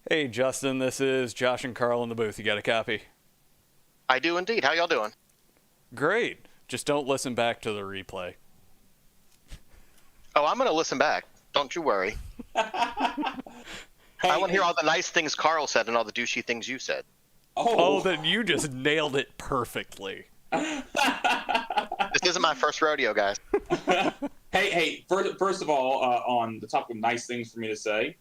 Hey, Justin, this is Josh and Carl in the booth. You got a copy? I do indeed. How y'all doing? Great. Just don't listen back to the replay. Oh, I'm going to listen back. Don't you worry. I want to hear all the nice things Carl said and all the douchey things you said. Oh, then you just nailed it perfectly. This isn't my first rodeo, guys. Hey, first of all, on the topic of nice things for me to say,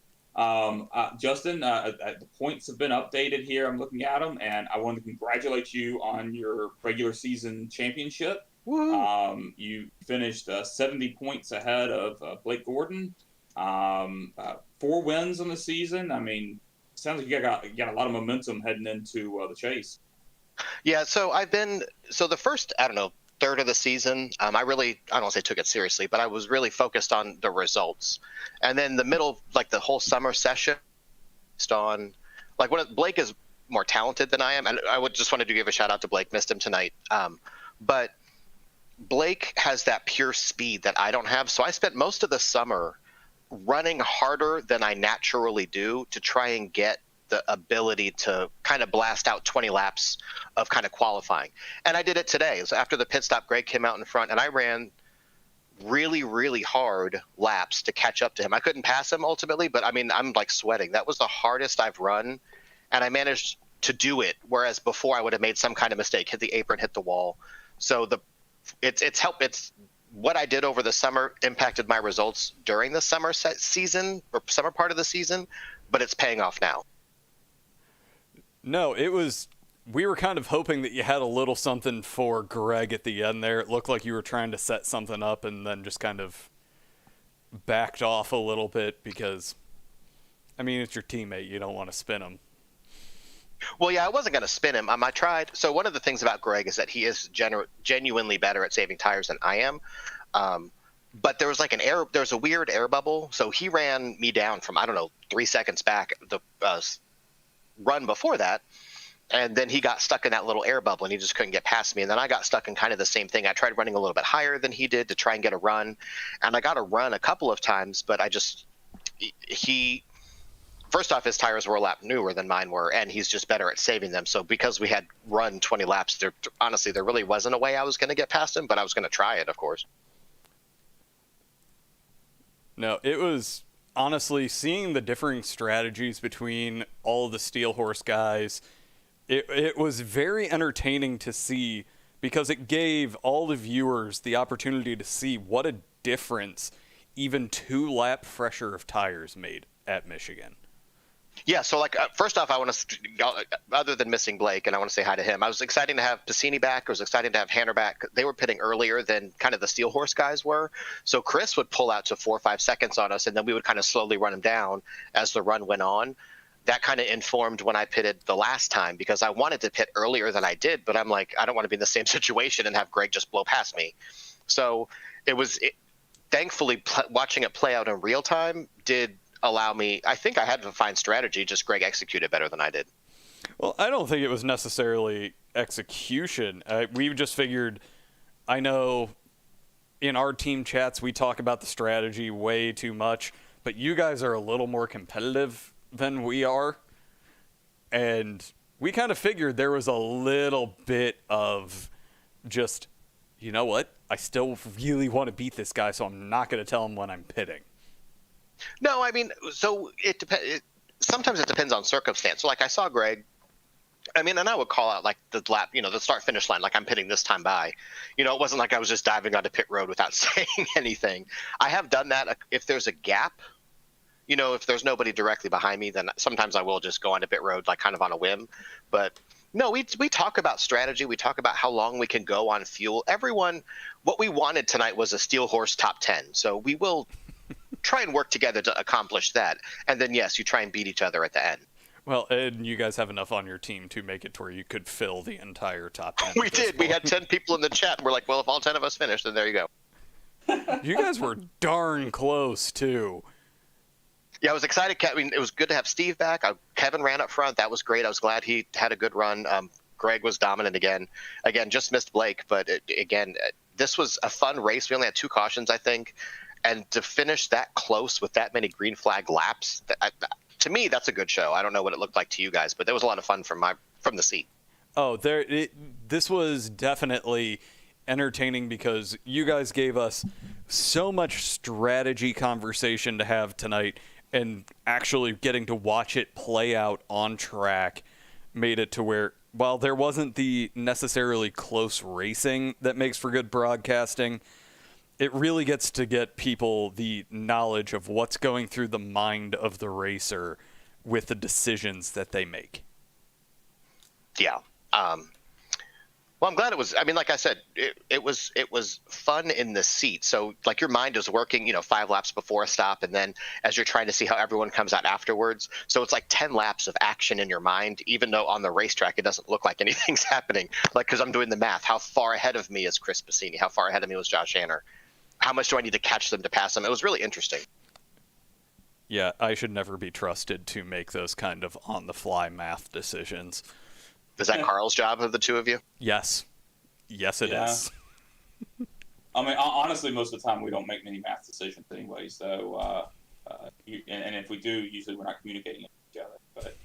Justin, the points have been updated here. I'm looking at them, and I want to congratulate you on your regular season championship. Woo-hoo. You finished 70 points ahead of Blake Gordon. 4 wins on the season. I mean, sounds like you got a lot of momentum heading into the chase. Yeah, so the first, I don't know, third of the season, I don't want to say took it seriously, but I was really focused on the results. And then the middle, like the whole summer session, on like Blake is more talented than I am, and I would just wanted to give a shout out to Blake. Missed him tonight, but Blake has that pure speed that I don't have. So I spent most of the summer running harder than I naturally do to try and get the ability to kind of blast out 20 laps of kind of qualifying. And I did it today. So after the pit stop, Greg came out in front, and I ran really, really hard laps to catch up to him. I couldn't pass him ultimately, but I mean, I'm like sweating. That was the hardest I've run, and I managed to do it, whereas before I would have made some kind of mistake, hit the apron, hit the wall. So it's what I did over the summer impacted my results during the summer season or summer part of the season, but it's paying off now. No, we were kind of hoping that you had a little something for Greg at the end there. It looked like you were trying to set something up and then just kind of backed off a little bit because, I mean, it's your teammate. You don't want to spin him. Well, yeah, I wasn't going to spin him. I tried. So one of the things about Greg is that he is genuinely better at saving tires than I am. But there was like there's a weird air bubble. So he ran me down from, 3 seconds back the run before that. And then he got stuck in that little air bubble and he just couldn't get past me. And then I got stuck in kind of the same thing. I tried running a little bit higher than he did to try and get a run. And I got a run a couple of times, but first off, his tires were a lap newer than mine were, and he's just better at saving them. So because we had run 20 laps, there really wasn't a way I was going to get past him, but I was going to try it, of course. No, it was honestly seeing the differing strategies between all of the Steel Horse guys. It was very entertaining to see because it gave all the viewers the opportunity to see what a difference even 2 lap fresher of tires made at Michigan. Yeah, so like first off, I want to other than missing Blake, and I want to say hi to him. I was excited to have Piscini back. I was excited to have Hanner back. They were pitting earlier than kind of the Steel Horse guys were, so Chris would pull out to 4 or 5 seconds on us, and then we would kind of slowly run him down as the run went on. That kind of informed when I pitted the last time, because I wanted to pit earlier than I did, but I'm like, I don't want to be in the same situation and have Greg just blow past me. So thankfully, watching it play out in real time did allow me. I think I had to find strategy, just Greg executed better than I did. Well, I don't think it was necessarily execution. We just figured, I know in our team chats we talk about the strategy way too much, but you guys are a little more competitive than we are. And we kind of figured there was a little bit of just, you know what? I still really want to beat this guy, so I'm not going to tell him when I'm pitting. No, I mean, so it depends. Sometimes it depends on circumstance. So, like, I saw Greg. I mean, and I would call out like the lap, the start finish line, like I'm pitting this time by. It wasn't like I was just diving onto pit road without saying anything. I have done that if there's a gap. If there's nobody directly behind me, then sometimes I will just go onto pit road, like kind of on a whim. But no, we talk about strategy. We talk about how long we can go on fuel. What we wanted tonight was a Steel Horse top 10. So we will try and work together to accomplish that. And then, yes, you try and beat each other at the end. Well, and you guys have enough on your team to make it to where you could fill the entire top 10. We did. We had 10 people in the chat, and we're like, well, if all 10 of us finish, then there you go. You guys were darn close, too. Yeah, I was excited. I mean, it was good to have Steve back. Kevin ran up front. That was great. I was glad he had a good run. Greg was dominant again. Again, just missed Blake. But, this was a fun race. We only had 2 cautions, I think. And to finish that close with that many green flag laps, to me, that's a good show. I don't know what it looked like to you guys, but there was a lot of fun from the seat. Oh, this was definitely entertaining because you guys gave us so much strategy conversation to have tonight, and actually getting to watch it play out on track made it to where, while there wasn't the necessarily close racing that makes for good broadcasting, it really gets to get people the knowledge of what's going through the mind of the racer with the decisions that they make. Yeah. Well, I'm glad it was. I mean, like I said, it was fun in the seat. So, like, your mind is working, 5 laps before a stop, and then as you're trying to see how everyone comes out afterwards. So it's like 10 laps of action in your mind, even though on the racetrack it doesn't look like anything's happening. Like, because I'm doing the math. How far ahead of me is Chris Piscini? How far ahead of me was Josh Hanner? How much do I need to catch them to pass them? It was really interesting. Yeah, I should never be trusted to make those kind of on-the-fly math decisions. Is that Carl's job of the two of you? Yes. Yes, it is. I mean, honestly, most of the time we don't make many math decisions anyway. So, and if we do, usually we're not communicating with each other. But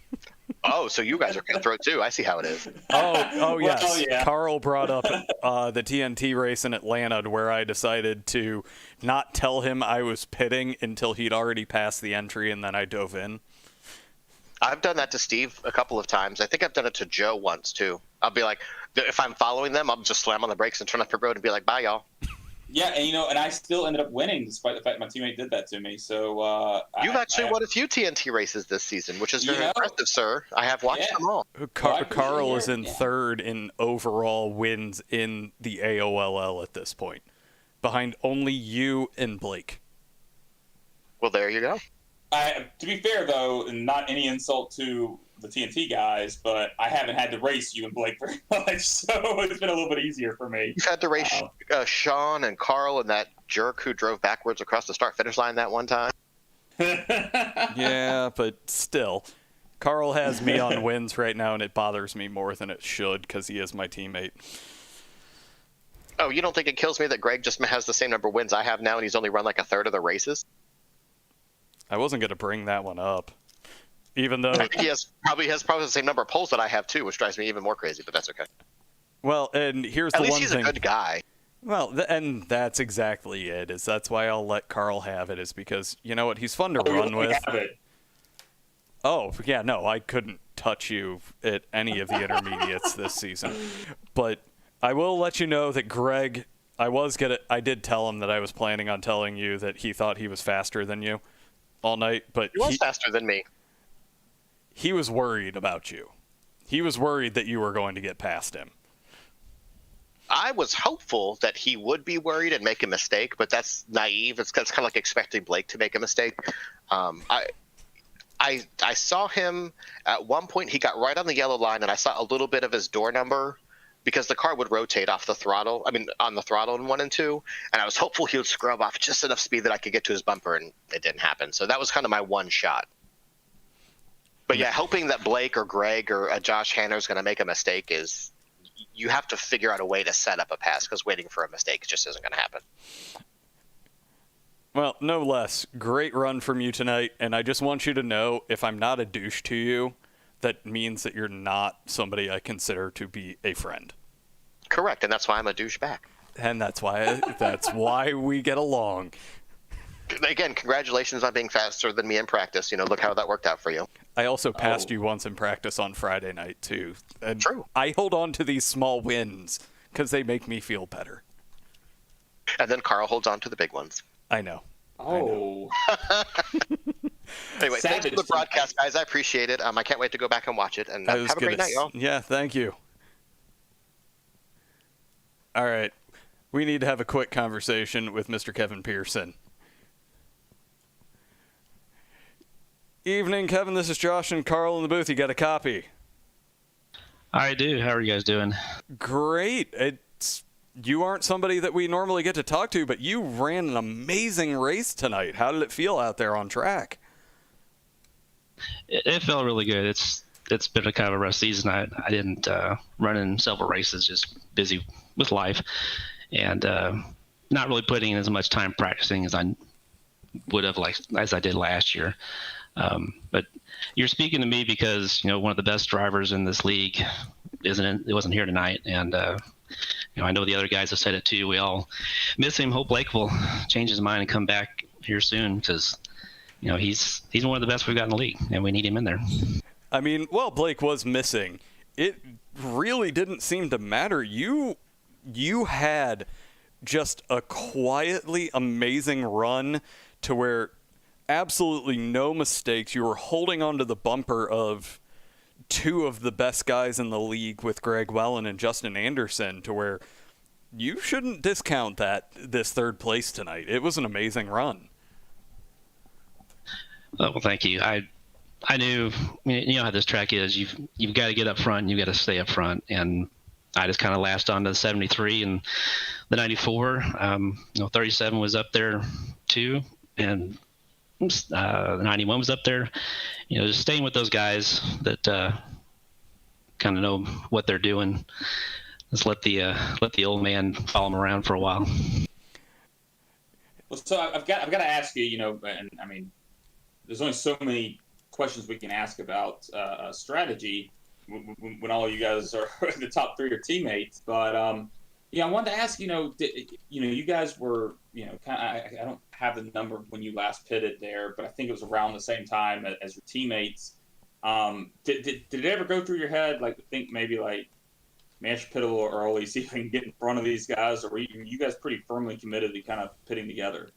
oh, so you guys are cutthroat too. I see how it is. Oh, yes. Well, yeah. Carl brought up the TNT race in Atlanta, where I decided to not tell him I was pitting until he'd already passed the entry, and then I dove in. I've done that to Steve a couple of times. I think I've done it to Joe once too. I'll be like, if I'm following them, I'll just slam on the brakes and turn off the road and be like, bye, y'all. Yeah, and I still ended up winning despite the fact my teammate did that to me. So you've actually won a few TNT races this season, which is very impressive, sir. I have watched them all. Carl is in third in overall wins in the AOLL at this point, behind only you and Blake. Well, there you go. To be fair, though, and not any insult to the TNT guys, but I haven't had to race you and Blake very much, so it's been a little bit easier for me. You've had to race Sean and Carl and that jerk who drove backwards across the start-finish line that one time. Yeah, but still. Carl has me on wins right now, and it bothers me more than it should because he is my teammate. Oh, you don't think it kills me that Greg just has the same number of wins I have now, and he's only run like a third of the races? I wasn't going to bring that one up, even though I think he probably has the same number of polls that I have too, which drives me even more crazy. But that's okay. Well, and here's the one thing. At least he's a good guy. Well, and that's exactly it. That's why I'll let Carl have it. Is because you know what, he's fun to run with. Oh yeah, no, I couldn't touch you at any of the intermediates this season, but I will let you know that Greg I did tell him that I was planning on telling you that he thought he was faster than you all night, but He was faster than me. he was worried about you. He was worried that you were going to get past him. I was hopeful that he would be worried and make a mistake, but that's naive. It's kind of like expecting Blake to make a mistake. I saw him at one point. He got right on the yellow line, and I saw a little bit of his door number because the car would rotate off the throttle. I mean, on the throttle in 1 and 2, and I was hopeful he would scrub off just enough speed that I could get to his bumper, and it didn't happen. So that was kind of my one shot. But yeah, hoping that Blake or Greg or Josh Hanner is going to make a mistake is. You have to figure out a way to set up a pass because waiting for a mistake just isn't going to happen. Well, no less. Great run from you tonight, and I just want you to know, if I'm not a douche to you, that means that you're not somebody I consider to be a friend. Correct, and that's why I'm a douche back. And that's why we get along. Again, congratulations on being faster than me in practice. Look how that worked out for you. I also passed you once in practice on Friday night, too. And True. I hold on to these small wins because they make me feel better. And then Carl holds on to the big ones. I know. Oh. Anyway, thanks for the broadcast, guys. I appreciate it. I can't wait to go back and watch it. And have a great night, y'all. Yeah, thank you. All right. We need to have a quick conversation with Mr. Kevin Pearson. Evening, Kevin. This is Josh and Carl in the booth. You got a copy? I do. How are you guys doing? Great. You aren't somebody that we normally get to talk to, but you ran an amazing race tonight. How did it feel out there on track? It felt really good. It's been a kind of a rough season. I didn't run in several races, just busy with life, and not really putting in as much time practicing as I would have as I did last year. But you're speaking to me because one of the best drivers in this league it wasn't here tonight, and I know the other guys have said it too. We all miss him. Hope Blake will change his mind and come back here soon because he's one of the best we've got in the league, and we need him in there. I mean, well, Blake was missing. It really didn't seem to matter. You had just a quietly amazing run to where absolutely no mistakes. You were holding onto the bumper of two of the best guys in the league with Greg Wellen and Justin Anderson, to where you shouldn't discount this third place tonight. It was an amazing run. Oh, well, thank you. I knew, how this track is. You've got to get up front. You've got to stay up front. And I just kind of latched on to the 73 and the 94. 37 was up there too, and the 91 was up there. Just staying with those guys that kind of know what they're doing. Just let the old man follow them around for a while. Well, so I've got to ask you, and I mean, there's only so many questions we can ask about strategy when all you guys are the top three are teammates. But I wanted to ask, you guys were, I don't have the number when you last pitted there, but I think it was around the same time as your teammates. Did it ever go through your head, think maybe man, I should pit a little early, see if I can get in front of these guys, or were you guys pretty firmly committed to kind of pitting together?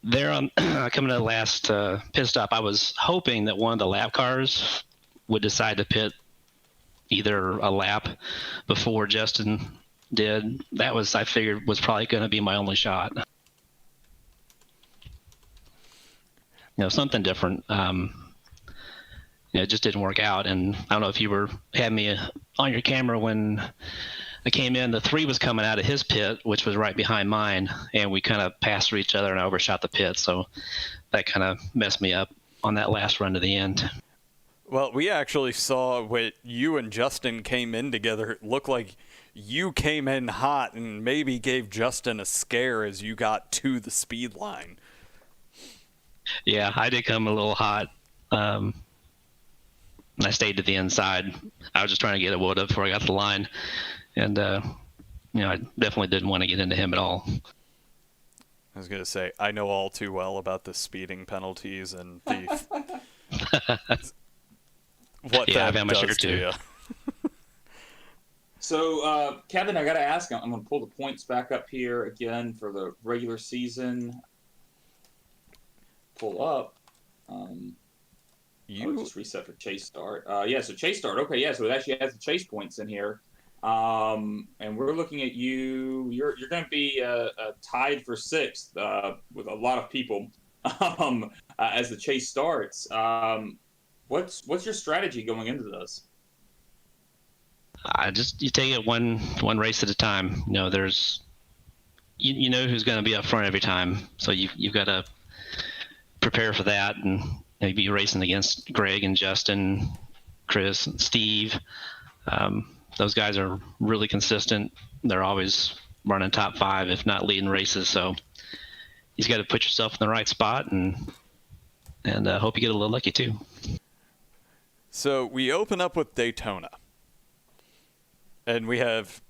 There on coming to the last pit stop, I was hoping that one of the lap cars would decide to pit either a lap before Justin did. That was, I figured, was probably going to be my only shot. Something different. It just didn't work out. And I don't know if you had me on your camera when I came in. The 3 was coming out of his pit, which was right behind mine, and we kind of passed through each other and I overshot the pit. So that kind of messed me up on that last run to the end. Well, we actually saw when you and Justin came in together. It looked like you came in hot and maybe gave Justin a scare as you got to the speed line. Yeah, I did come a little hot. I stayed to the inside. I was just trying to get a wood up before I got to the line. And, I definitely didn't want to get into him at all. I was going to say, I know all too well about the speeding penalties and the what yeah, that I've had my does share to too. you. So, Kevin, I got to ask, I'm going to pull the points back up here again for the regular season. Pull up. Just reset for chase start. So chase start. Okay, yeah, so it actually has the chase points in here. And we're looking at you. You're going to be tied for sixth with a lot of people as the chase starts. What's your strategy going into this? You take it one race at a time. There's you know who's going to be up front every time, so you've got to prepare for that, and maybe you're racing against Greg and Justin, Chris, and Steve. Those guys are really consistent. They're always running top 5, if not leading races. So you've got to put yourself in the right spot and hope you get a little lucky too. So we open up with Daytona. And we have,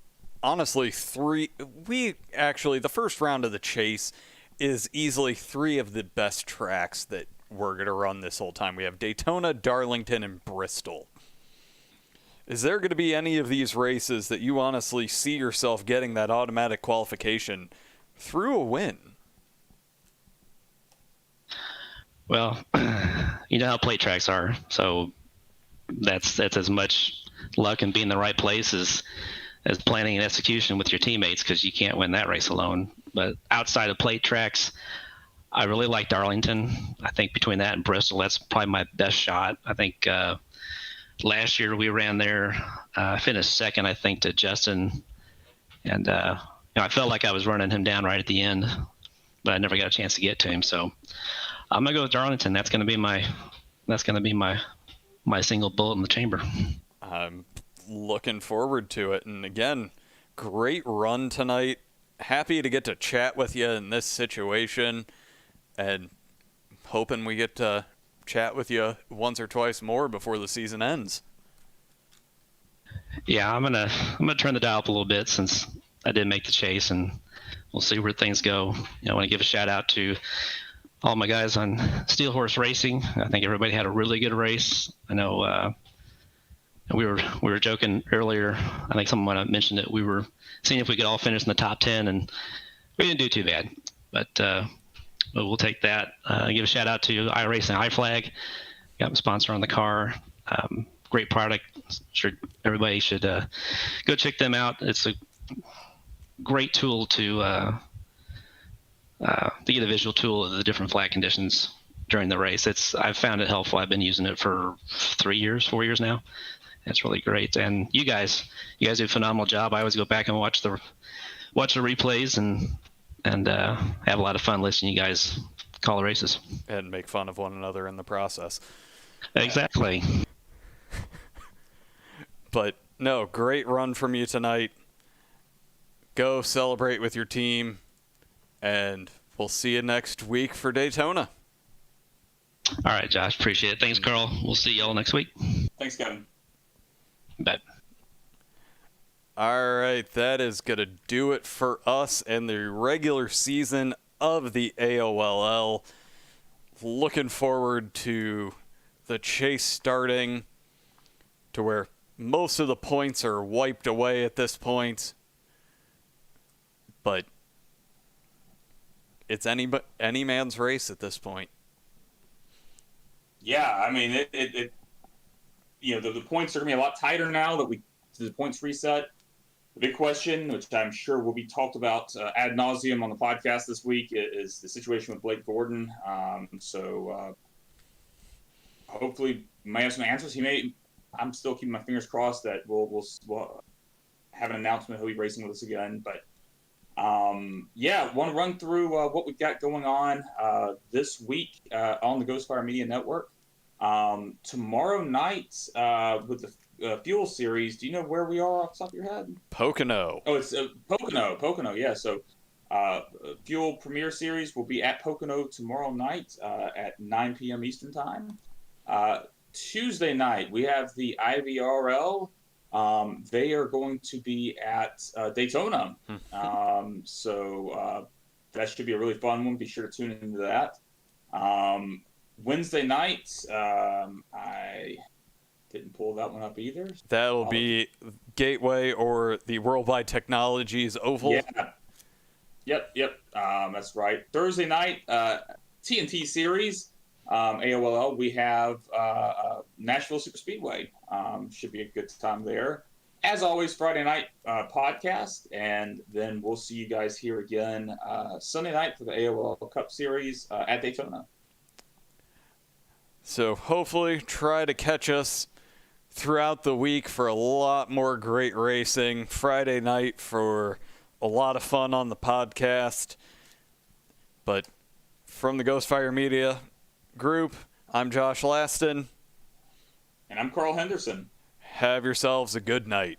honestly, the first round of the chase is easily 3 of the best tracks that we're going to run this whole time. We have Daytona, Darlington, and Bristol. Is there going to be any of these races that you honestly see yourself getting that automatic qualification through a win? Well, you know how plate tracks are, so that's as much luck and being in the right place as planning and execution with your teammates, because you can't win that race alone. But outside of plate tracks, I really like Darlington. I think between that and Bristol, that's probably my best shot. I think last year we ran there, finished second, I think, to Justin, and I felt like I was running him down right at the end, but I never got a chance to get to him. So I'm gonna go with Darlington. That's gonna be my single bullet in the chamber. I'm looking forward to it. And again, great run tonight. Happy to get to chat with you in this situation, and hoping we get to chat with you once or twice more before the season ends. Yeah, I'm gonna turn the dial up a little bit since I did make the chase, and we'll see where things go. I want to give a shout out to all my guys on Steel Horse Racing. I think everybody had a really good race. I know we were joking earlier. I think someone mentioned that we were seeing if we could all finish in the top 10, and we didn't do too bad. But we'll take that. Give a shout out to iRacing iFlag. Got a sponsor on the car. Great product. Sure, everybody should go check them out. It's a great tool to get a visual tool of the different flag conditions during the race. I've found it helpful. I've been using it for 4 years now. It's really great. And you guys do a phenomenal job. I always go back and watch the replays and have a lot of fun listening to you guys call the races. And make fun of one another in the process. Exactly. But no, great run from you tonight. Go celebrate with your team, and we'll see you next week for Daytona. All right, Josh. Appreciate it. Thanks, Carl. We'll see y'all next week. Thanks, Kevin. Bet. All right, that is going to do it for us and the regular season of the AOLL. Looking forward to the chase starting, to where most of the points are wiped away at this point. But it's any man's race at this point. Yeah, I mean, it the points are going to be a lot tighter now that the points reset. The big question, which I'm sure will be talked about ad nauseum on the podcast this week, is the situation with Blake Gordon. So hopefully, we may have some answers. I'm still keeping my fingers crossed that we'll have an announcement. He'll be racing with us again. But want to run through what we've got going on this week on the Ghostfire Media Network. Tomorrow night with the Fuel Series, do you know where we are off the top of your head? Pocono. Oh, it's Pocono, yeah. So Fuel Premier Series will be at Pocono tomorrow night at 9 p.m. Eastern Time. Tuesday night, we have the IVRL. They are going to be at Daytona. So that should be a really fun one. Be sure to tune into that. Wednesday night, Didn't pull that one up either. That'll be Gateway or the Worldwide Technologies Oval. Yeah. Yep. That's right. Thursday night, TNT Series, AOLL. We have Nashville Superspeedway. Should be a good time there. As always, Friday night podcast, and then we'll see you guys here again Sunday night for the AOL Cup Series at Daytona. So hopefully try to catch us throughout the week for a lot more great racing. Friday night for a lot of fun on the podcast. But from the Ghostfire Media group, I'm Josh Laston. And I'm Carl Henderson. Have yourselves a good night.